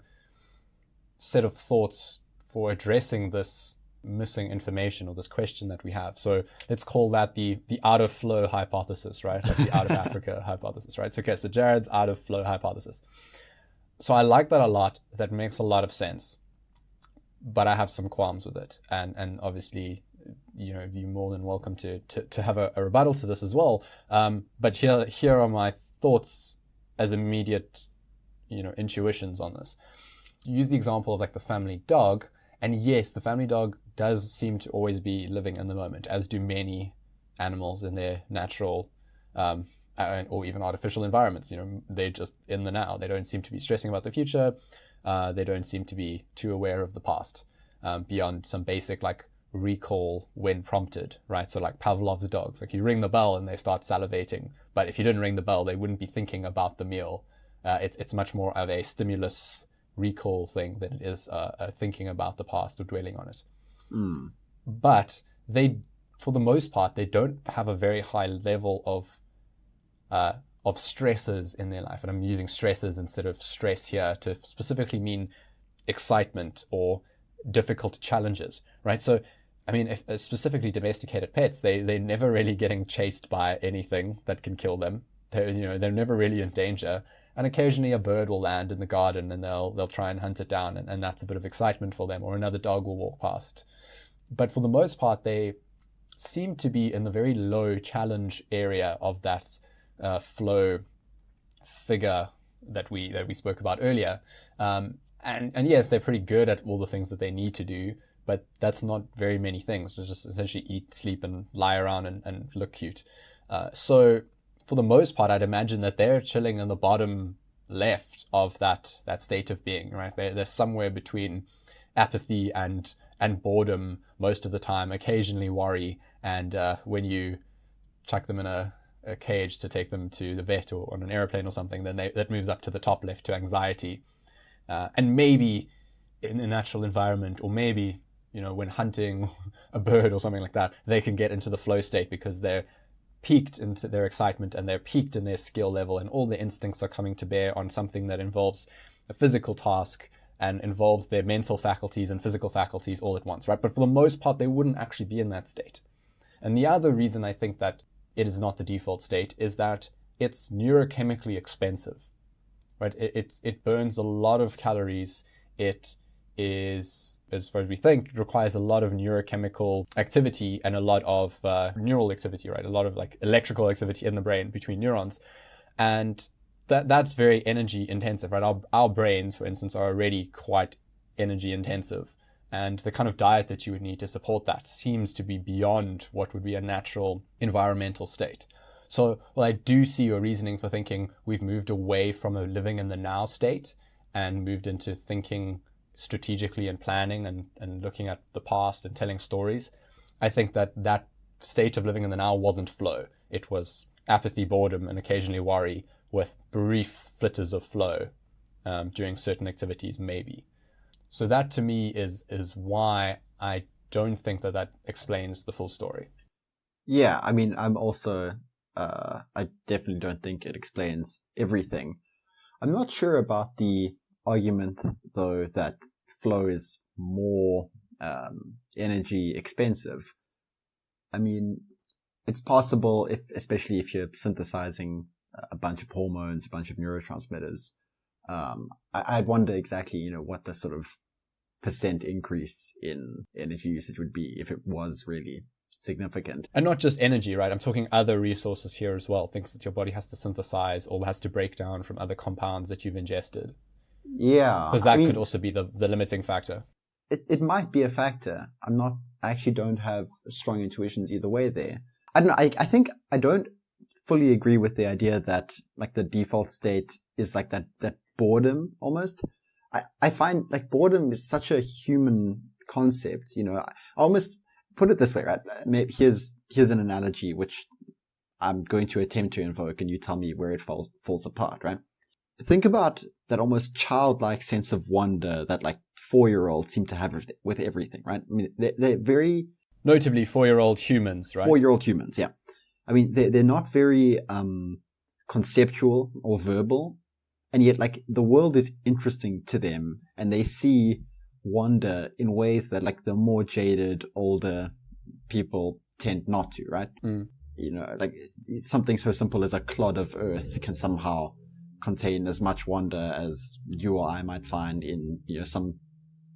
A: set of thoughts for addressing this missing information or this question that we have. So let's call that the out of flow hypothesis, right? Like the out of Africa hypothesis, right? So, okay, so Jared's out of flow hypothesis. So I like that a lot. That makes a lot of sense. But I have some qualms with it. And obviously, you're more than welcome to have a rebuttal to this as well. But here are my thoughts as immediate, intuitions on this. You use the example of like the family dog. And yes, the family dog does seem to always be living in the moment, as do many animals in their natural or even artificial environments. They're just in the now. They don't seem to be stressing about the future. They don't seem to be too aware of the past beyond some basic like recall when prompted, right? So like Pavlov's dogs, like you ring the bell and they start salivating. But if you didn't ring the bell, they wouldn't be thinking about the meal It's much more of a stimulus recall thing than it is thinking about the past or dwelling on it. But for the most part, they don't have a very high level of stresses in their life. And I'm using stresses instead of stress here to specifically mean excitement or difficult challenges, right? So, I mean, if, specifically domesticated pets, they're never really getting chased by anything that can kill them. They're never really in danger. And occasionally a bird will land in the garden and they'll try and hunt it down, and that's a bit of excitement for them, or another dog will walk past. But for the most part, they seem to be in the very low challenge area of that flow figure that we spoke about earlier. And yes, they're pretty good at all the things that they need to do, but that's not very many things. It's just essentially eat, sleep, and lie around and look cute. So for the most part, I'd imagine that they're chilling in the bottom left of that state of being, right? They're somewhere between apathy and boredom most of the time, occasionally worry, and when you chuck them in a cage to take them to the vet or on an airplane or something, then that moves up to the top left to anxiety. And maybe in the natural environment, or maybe, when hunting a bird or something like that, they can get into the flow state because they're peaked into their excitement and they're peaked in their skill level, and all their instincts are coming to bear on something that involves a physical task and involves their mental faculties and physical faculties all at once, right? But for the most part, they wouldn't actually be in that state. And the other reason I think that it is not the default state is that it's neurochemically expensive, right? It burns a lot of calories. It is, as far as we think, requires a lot of neurochemical activity and a lot of neural activity, right? A lot of like electrical activity in the brain between neurons. And that's very energy intensive, right? Our brains, for instance, are already quite energy intensive. And the kind of diet that you would need to support that seems to be beyond what would be a natural environmental state. So, I do see your reasoning for thinking we've moved away from a living in the now state and moved into thinking strategically and planning and looking at the past and telling stories. I think that state of living in the now wasn't flow. It was apathy, boredom, and occasionally worry with brief flitters of flow during certain activities, maybe. So that to me is why I don't think that explains the full story.
B: Yeah, I mean, I'm also, I definitely don't think it explains everything. I'm not sure about the argument, though, that flow is more energy expensive. I mean, it's possible, especially if you're synthesizing a bunch of hormones, a bunch of neurotransmitters. I'd wonder exactly, what the sort of percent increase in energy usage would be if it was really significant.
A: And not just energy, right? I'm talking other resources here as well, things that your body has to synthesize or has to break down from other compounds that you've ingested.
B: Yeah.
A: Because that could also be the limiting factor.
B: It might be a factor. I actually don't have strong intuitions either way there. I don't know. I think I don't fully agree with the idea that like the default state is like that boredom almost. I find like boredom is such a human concept, I almost put it this way, right? Maybe here's an analogy which I'm going to attempt to invoke, and you tell me where it falls apart, right? Think about that almost childlike sense of wonder that like 4-year-olds seem to have with everything, right? I mean, they're very...
A: Notably 4-year-old humans, right?
B: 4-year-old humans, yeah. I mean, they're not very conceptual or verbal, and yet like the world is interesting to them, and they see wonder in ways that like the more jaded, older people tend not to, right? Like something so simple as a clod of earth can somehow contain as much wonder as you or I might find in, some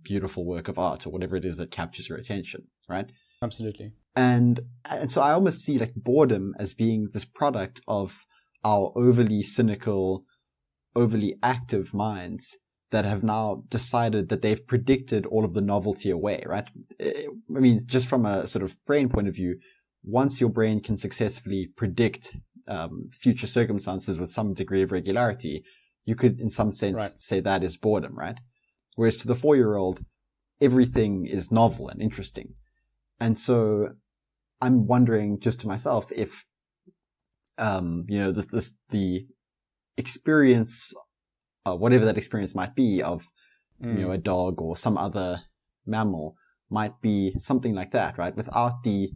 B: beautiful work of art or whatever it is that captures your attention, right?
A: Absolutely.
B: And so I almost see like boredom as being this product of our overly cynical, overly active minds that have now decided that they've predicted all of the novelty away, right? I mean, just from a sort of brain point of view, once your brain can successfully predict future circumstances with some degree of regularity, you could in some sense say that is boredom, right? Whereas to the 4-year-old, everything is novel and interesting. And so I'm wondering just to myself if, the experience whatever that experience might be of, a dog or some other mammal might be something like that, right? Without the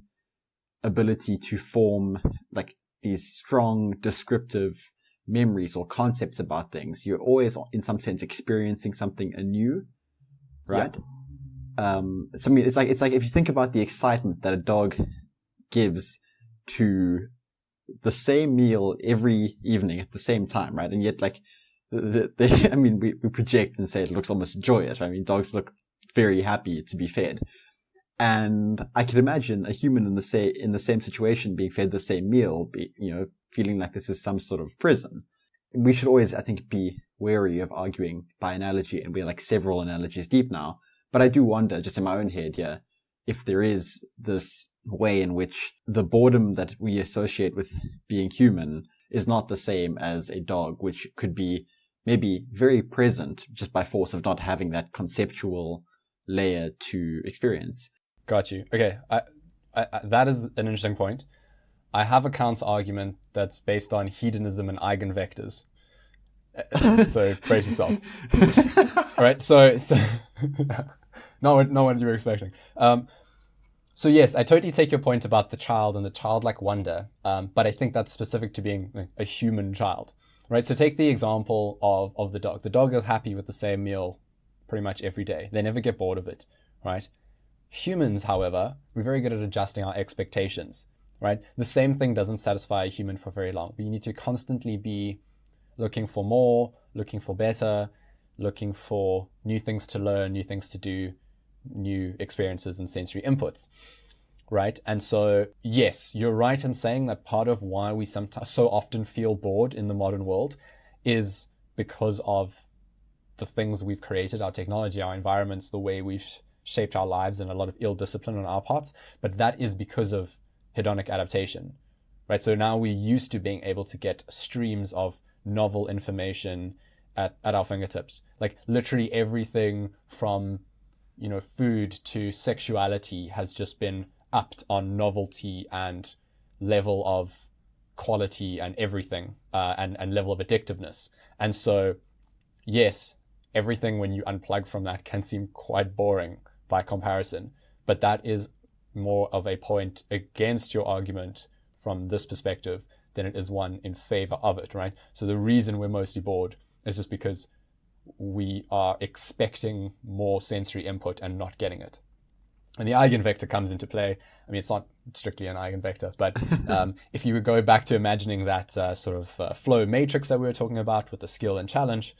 B: ability to form like these strong descriptive memories or concepts about things, you're always in some sense experiencing something anew, right? Yeah. So I mean, it's like if you think about the excitement that a dog gives to the same meal every evening at the same time, right? And yet, like, we project and say it looks almost joyous, right? I mean, dogs look very happy to be fed. And I can imagine a human in the same situation being fed the same meal, feeling like this is some sort of prison. We should always, I think, be wary of arguing by analogy, and we're like several analogies deep now. But I do wonder, just in my own head, if there is this way in which the boredom that we associate with being human is not the same as a dog, which could be maybe very present just by force of not having that conceptual layer to experience.
A: Got you. Okay, I that is an interesting point. I have a counter argument that's based on hedonism and eigenvectors. So brace yourself. All right. So not what you were expecting. So yes, I totally take your point about the child and the childlike wonder. But I think that's specific to being a human child, right? So take the example of the dog. The dog is happy with the same meal pretty much every day. They never get bored of it, right? Humans, however, we're very good at adjusting our expectations, right? The same thing doesn't satisfy a human for very long. But you need to constantly be looking for more, looking for better, looking for new things to learn, new things to do, new experiences and sensory inputs, right? And so, yes, you're right in saying that part of why we sometimes so often feel bored in the modern world is because of the things we've created, our technology, our environments, the way we've shaped our lives, and a lot of ill discipline on our parts. But that is because of hedonic adaptation, right? So now we're used to being able to get streams of novel information at our fingertips. Like literally everything from, food to sexuality has just been upped on novelty and level of quality and everything, and level of addictiveness. And so, yes, everything when you unplug from that can seem quite boring by comparison, but that is more of a point against your argument from this perspective than it is one in favor of it, right? So the reason we're mostly bored is just because we are expecting more sensory input and not getting it. And the eigenvector comes into play. I mean, it's not strictly an eigenvector, but if you would go back to imagining that sort of flow matrix that we were talking about with the skill and challenge,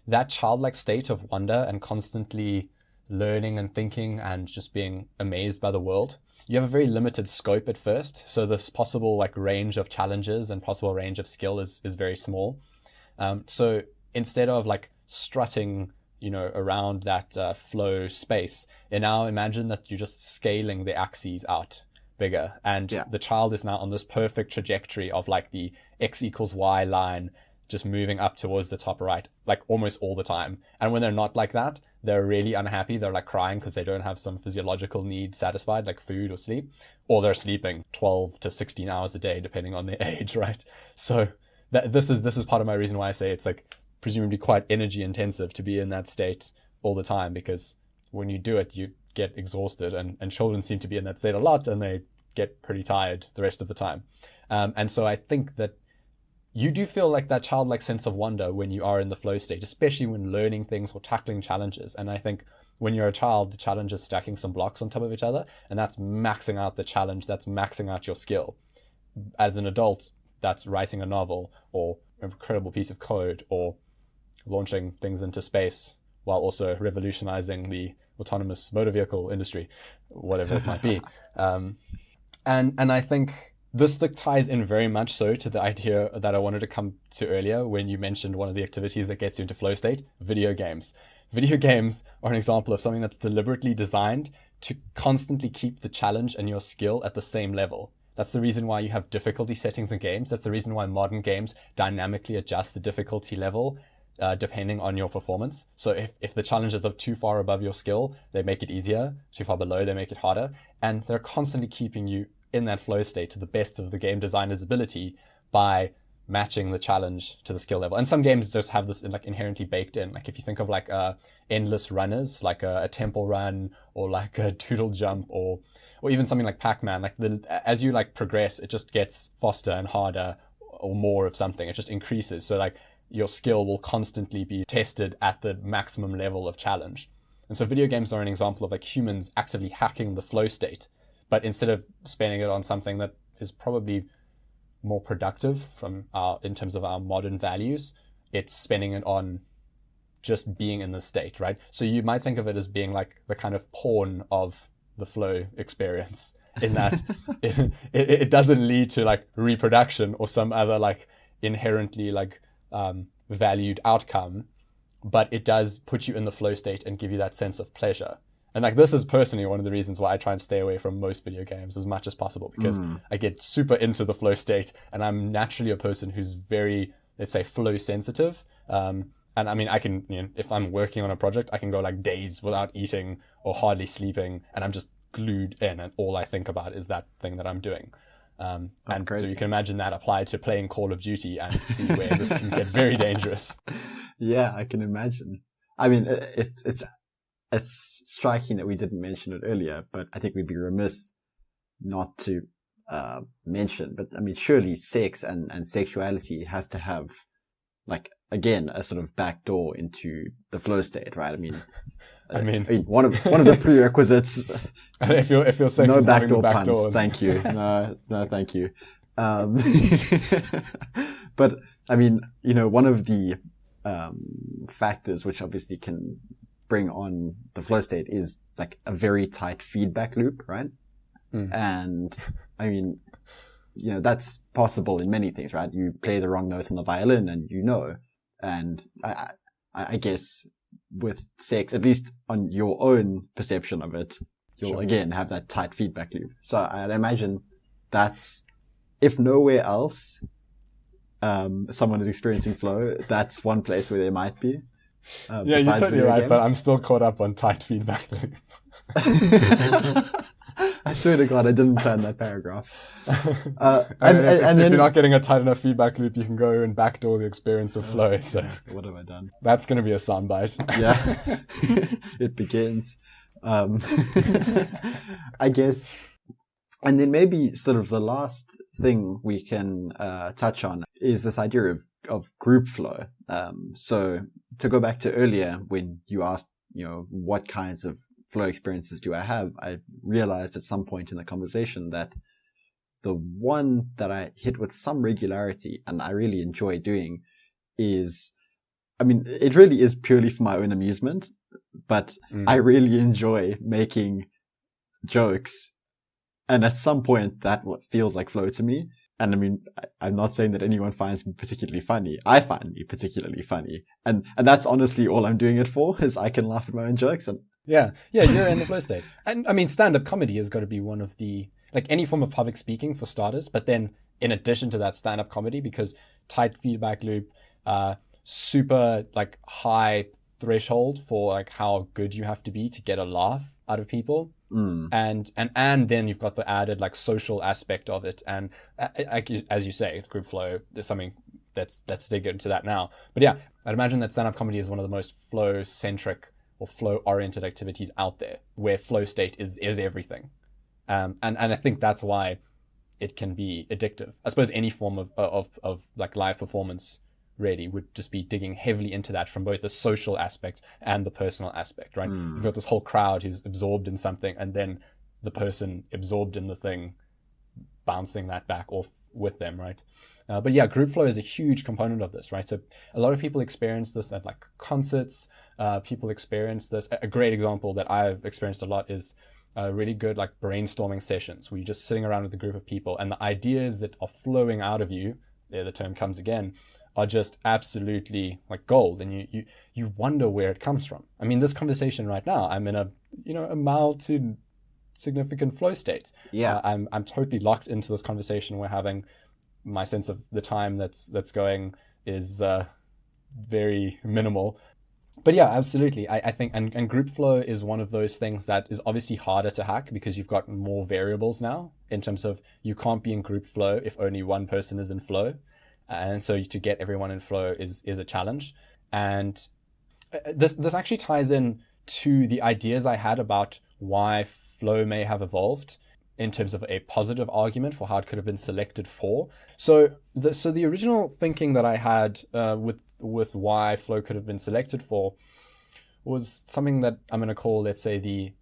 A: that childlike state of wonder and constantly learning and thinking and just being amazed by the world, you have a very limited scope at first. So this possible range of challenges and possible range of skill is very small. So instead of strutting, around that flow space, and now imagine that you're just scaling the axes out bigger, and the child is now on this perfect trajectory of the x equals y line, just moving up towards the top right, almost all the time. And when they're not like that, they're really unhappy. They're crying because they don't have some physiological need satisfied, like food or sleep, or they're sleeping 12 to 16 hours a day, depending on their age, right? So this is part of my reason why I say it's presumably quite energy intensive to be in that state all the time, because when you do it, you get exhausted, and children seem to be in that state a lot, and they get pretty tired the rest of the time. And so I think that you do feel that childlike sense of wonder when you are in the flow state, especially when learning things or tackling challenges. And I think when you're a child, the challenge is stacking some blocks on top of each other, and that's maxing out the challenge, that's maxing out your skill. As an adult, that's writing a novel or an incredible piece of code or launching things into space while also revolutionizing the autonomous motor vehicle industry, whatever it might be. And I think this ties in very much so to the idea that I wanted to come to earlier when you mentioned one of the activities that gets you into flow state, video games. Video games are an example of something that's deliberately designed to constantly keep the challenge and your skill at the same level. That's the reason why you have difficulty settings in games. That's the reason why modern games dynamically adjust the difficulty level depending on your performance. So if the challenges are too far above your skill, they make it easier. Too far below, they make it harder. And they're constantly keeping you in that flow state to the best of the game designer's ability by matching the challenge to the skill level. And some games just have this like inherently baked in. Like if you think of like endless runners, like a temple run or like a doodle jump or even something like Pac-Man, like as you like progress, it just gets faster and harder or more of something. It just increases. So like your skill will constantly be tested at the maximum level of challenge. And so video games are an example of like humans actively hacking the flow state, but instead of spending it on something that is probably more productive in terms of our modern values, it's spending it on just being in the state, right? So you might think of it as being like the kind of porn of the flow experience, in that it doesn't lead to like reproduction or some other like inherently like valued outcome, but it does put you in the flow state and give you that sense of pleasure. And like this is personally one of the reasons why I try and stay away from most video games as much as possible, because I get super into the flow state, and I'm naturally a person who's very, let's say, flow sensitive. And I mean, I can, if I'm working on a project, I can go like days without eating or hardly sleeping, and I'm just glued in, and all I think about is that thing that I'm doing. And crazy. So you can imagine that applied to playing Call of Duty and see where this can get very dangerous.
B: Yeah, I can imagine. I mean, it's striking that we didn't mention it earlier, but I think we'd be remiss not to mention. But I mean, surely sex and sexuality has to have, like, again, a sort of backdoor into the flow state, right? I mean, one of the prerequisites.
A: if your sex
B: no
A: is
B: backdoor
A: having the
B: puns, thank you. No, thank you. But I mean, one of the factors which obviously can bring on the flow state is like a very tight feedback loop, right? And I mean, that's possible in many things, right? You play the wrong note on the violin and and I guess with sex, at least on your own perception of it, you'll again have that tight feedback loop. So I'd imagine that's, if nowhere else, someone is experiencing flow, that's one place where they might be.
A: Yeah, you're totally right, games. But I'm still caught up on tight feedback loop.
B: I swear to God, I didn't plan that paragraph.
A: And if you're not getting a tight enough feedback loop, you can go and backdoor the experience of flow. So
B: what have I done?
A: That's going to be a soundbite.
B: Yeah, it begins. I guess. And then maybe sort of the last thing we can touch on is this idea of group flow. So to go back to earlier when you asked, what kinds of flow experiences do I have? I realized at some point in the conversation that the one that I hit with some regularity and I really enjoy doing is, I mean, it really is purely for my own amusement, but I really enjoy making jokes. And at some point, that what feels like flow to me. And I mean, I'm not saying that anyone finds me particularly funny. I find me particularly funny. And that's honestly all I'm doing it for, is I can laugh at my own jokes. And
A: yeah, you're in the flow state. And I mean, stand-up comedy has got to be one of the, like any form of public speaking for starters, but then in addition to that, stand-up comedy, because tight feedback loop, super like high threshold for like how good you have to be to get a laugh out of people. And then you've got the added like social aspect of it, and as you say, group flow. There's something let's dig into that now. But yeah, I'd imagine that stand-up comedy is one of the most flow-centric or flow-oriented activities out there, where flow state is everything, and I think that's why it can be addictive. I suppose any form of like live performance really would just be digging heavily into that from both the social aspect and the personal aspect, right? You've got this whole crowd who's absorbed in something, and then the person absorbed in the thing bouncing that back off with them, right? But yeah, group flow is a huge component of this, right? So a lot of people experience this at like concerts. People experience this. A great example that I've experienced a lot is really good like brainstorming sessions where you're just sitting around with a group of people, and the ideas that are flowing out of you, there the term comes again, are just absolutely like gold, and you wonder where it comes from. I mean, this conversation right now, I'm in a mild to significant flow state.
B: Yeah,
A: I'm totally locked into this conversation we're having. My sense of the time that's going is very minimal. But yeah, absolutely. I think and group flow is one of those things that is obviously harder to hack because you've got more variables now in terms of you can't be in group flow if only one person is in flow. And so to get everyone in flow is a challenge. And this actually ties in to the ideas I had about why flow may have evolved in terms of a positive argument for how it could have been selected for. So the original thinking that I had with why flow could have been selected for was something that I'm going to call, let's say, the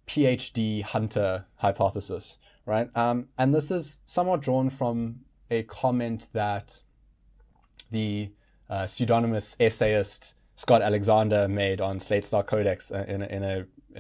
A: PhD hunter hypothesis, right? And this is somewhat drawn from a comment that the pseudonymous essayist Scott Alexander made on Slate Star Codex in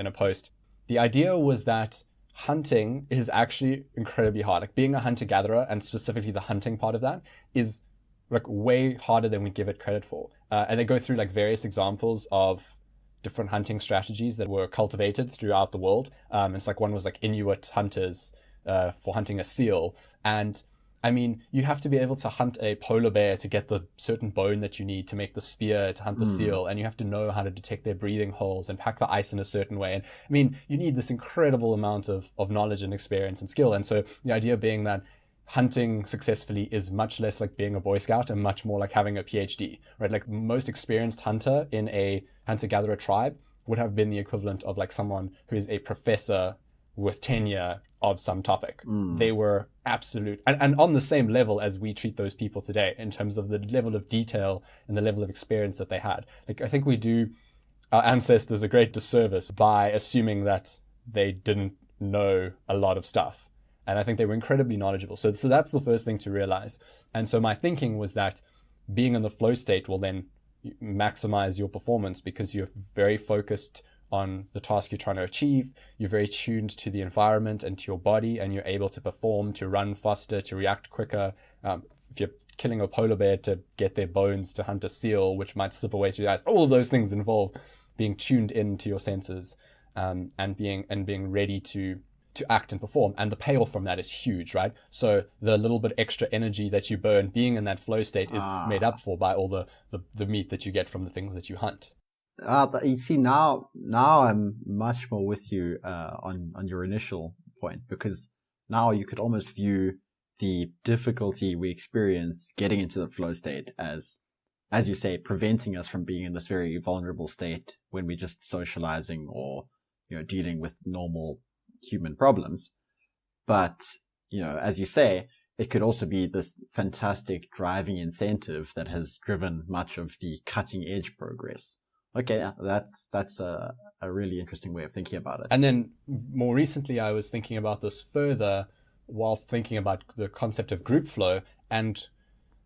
A: a post. The idea was that hunting is actually incredibly hard. Like being a hunter-gatherer, and specifically the hunting part of that, is like way harder than we give it credit for. And they go through like various examples of different hunting strategies that were cultivated throughout the world. It's like one was like Inuit hunters for hunting a seal. And I mean, you have to be able to hunt a polar bear to get the certain bone that you need to make the spear to hunt the seal. And you have to know how to detect their breathing holes and pack the ice in a certain way. And I mean, you need this incredible amount of knowledge and experience and skill. And so the idea being that hunting successfully is much less like being a Boy Scout and much more like having a PhD, right? Like the most experienced hunter in a hunter-gatherer tribe would have been the equivalent of like someone who is a professor with tenure of some topic. They were absolute and on the same level as we treat those people today in terms of the level of detail and the level of experience that they had. Like I think we do our ancestors a great disservice by assuming that they didn't know a lot of stuff. And I think they were incredibly knowledgeable. So that's the first thing to realize. And so my thinking was that being in the flow state will then maximize your performance because you're very focused on the task you're trying to achieve. You're very tuned to the environment and to your body, and you're able to perform, to run faster, to react quicker. If you're killing a polar bear to get their bones to hunt a seal, which might slip away through your eyes, all of those things involve being tuned into your senses and being ready to act and perform. And the payoff from that is huge, right? So the little bit extra energy that you burn being in that flow state is made up for by all the meat that you get from the things that you hunt.
B: You see, now I'm much more with you on your initial point, because now you could almost view the difficulty we experience getting into the flow state as you say, preventing us from being in this very vulnerable state when we're just socializing or dealing with normal human problems. But as you say, it could also be this fantastic driving incentive that has driven much of the cutting edge progress. Okay, that's a really interesting way of thinking about it.
A: And then more recently, I was thinking about this further whilst thinking about the concept of group flow and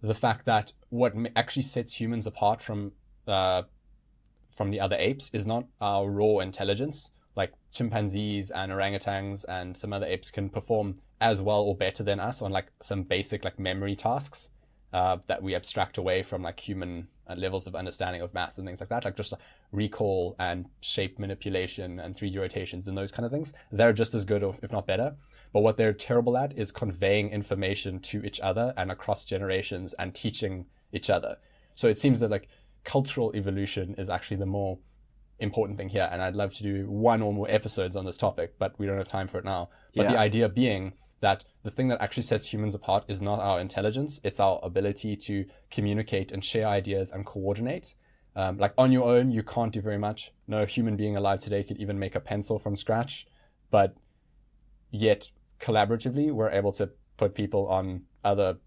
A: the fact that what actually sets humans apart from the other apes is not our raw intelligence. Like chimpanzees and orangutans and some other apes can perform as well or better than us on like some basic like memory tasks that we abstract away from like human levels of understanding of maths and things like that, like just recall and shape manipulation and 3D rotations and those kind of things. They're just as good, or if not better. But what they're terrible at is conveying information to each other and across generations and teaching each other. So it seems that like cultural evolution is actually the more important thing here. And I'd love to do one or more episodes on this topic, but we don't have time for it now. But the idea being that the thing that actually sets humans apart is not our intelligence, it's our ability to communicate and share ideas and coordinate. Like on your own, you can't do very much. No human being alive today could even make a pencil from scratch, but yet collaboratively, we're able to put people on other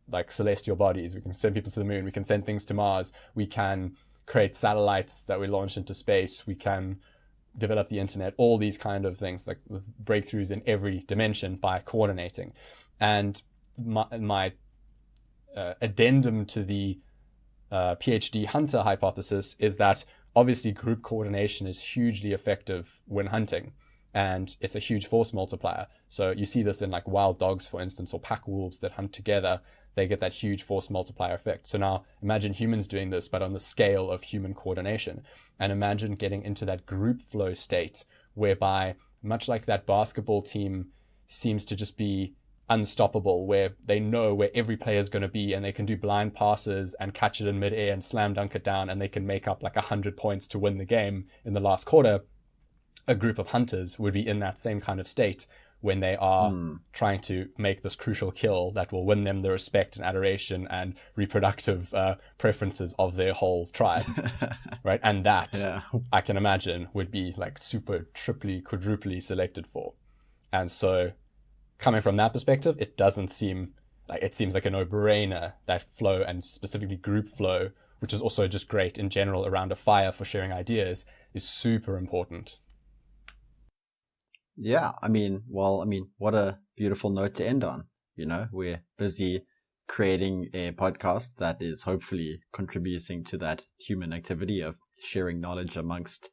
A: like celestial bodies. We can send people to the moon. We can send things to Mars. We can create satellites that we launch into space. We can develop the internet, all these kind of things, like with breakthroughs in every dimension by coordinating. And my addendum to the PhD hunter hypothesis is that obviously group coordination is hugely effective when hunting, and it's a huge force multiplier. So you see this in like wild dogs, for instance, or pack wolves that hunt together. They get that huge force multiplier effect. So now imagine humans doing this, but on the scale of human coordination. And imagine getting into that group flow state whereby, much like that basketball team seems to just be unstoppable, where they know where every player is going to be and they can do blind passes and catch it in midair and slam dunk it down, and they can make up like 100 points to win the game in the last quarter. A group of hunters would be in that same kind of state when they are trying to make this crucial kill that will win them the respect and adoration and reproductive preferences of their whole tribe, right? And that, I can imagine, would be like super triply, quadruply selected for. And so coming from that perspective, it doesn't seem like, it seems like a no-brainer that flow, and specifically group flow, which is also just great in general around a fire for sharing ideas, is super important.
B: Yeah, what a beautiful note to end on. We're busy creating a podcast that is hopefully contributing to that human activity of sharing knowledge amongst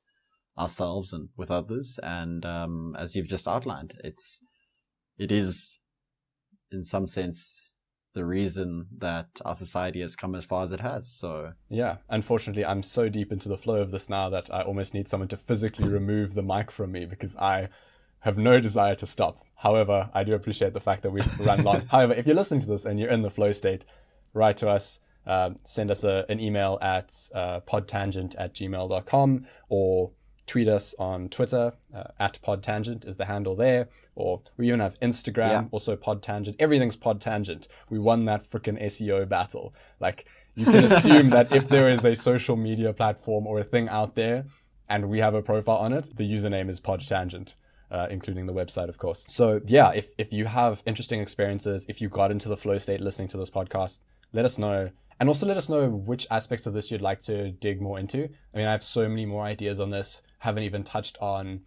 B: ourselves and with others. And as you've just outlined, it is in some sense the reason that our society has come as far as it has. So
A: yeah, unfortunately, I'm so deep into the flow of this now that I almost need someone to physically remove the mic from me, because I have no desire to stop. However, I do appreciate the fact that we've run long. However, if you're listening to this and you're in the flow state, write to us, send us an email at podtangent@gmail.com, or tweet us on Twitter, at podtangent is the handle there, or we even have Instagram, also podtangent. Everything's podtangent. We won that freaking SEO battle. Like, you can assume that if there is a social media platform or a thing out there and we have a profile on it, the username is podtangent, including the website, of course. So yeah, if you have interesting experiences, if you got into the flow state listening to this podcast, let us know. And also let us know which aspects of this you'd like to dig more into. I mean, I have so many more ideas on this. Haven't even touched on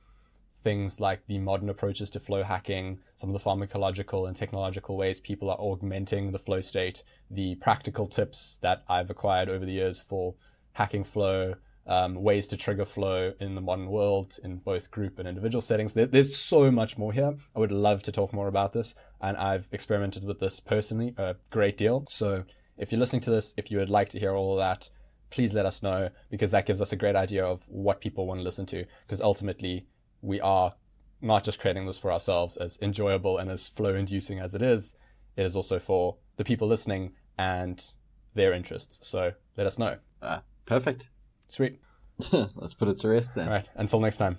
A: things like the modern approaches to flow hacking, some of the pharmacological and technological ways people are augmenting the flow state, the practical tips that I've acquired over the years for hacking flow, ways to trigger flow in the modern world in both group and individual settings. There's so much more here. I would love to talk more about this, and I've experimented with this personally a great deal. So if you're listening to this, if you would like to hear all of that, please let us know, because that gives us a great idea of what people want to listen to, because ultimately we are not just creating this for ourselves, as enjoyable and as flow-inducing as it is also for the people listening and their interests. So let us know.
B: Perfect.
A: Sweet.
B: Let's put it to rest then.
A: All right. Until next time.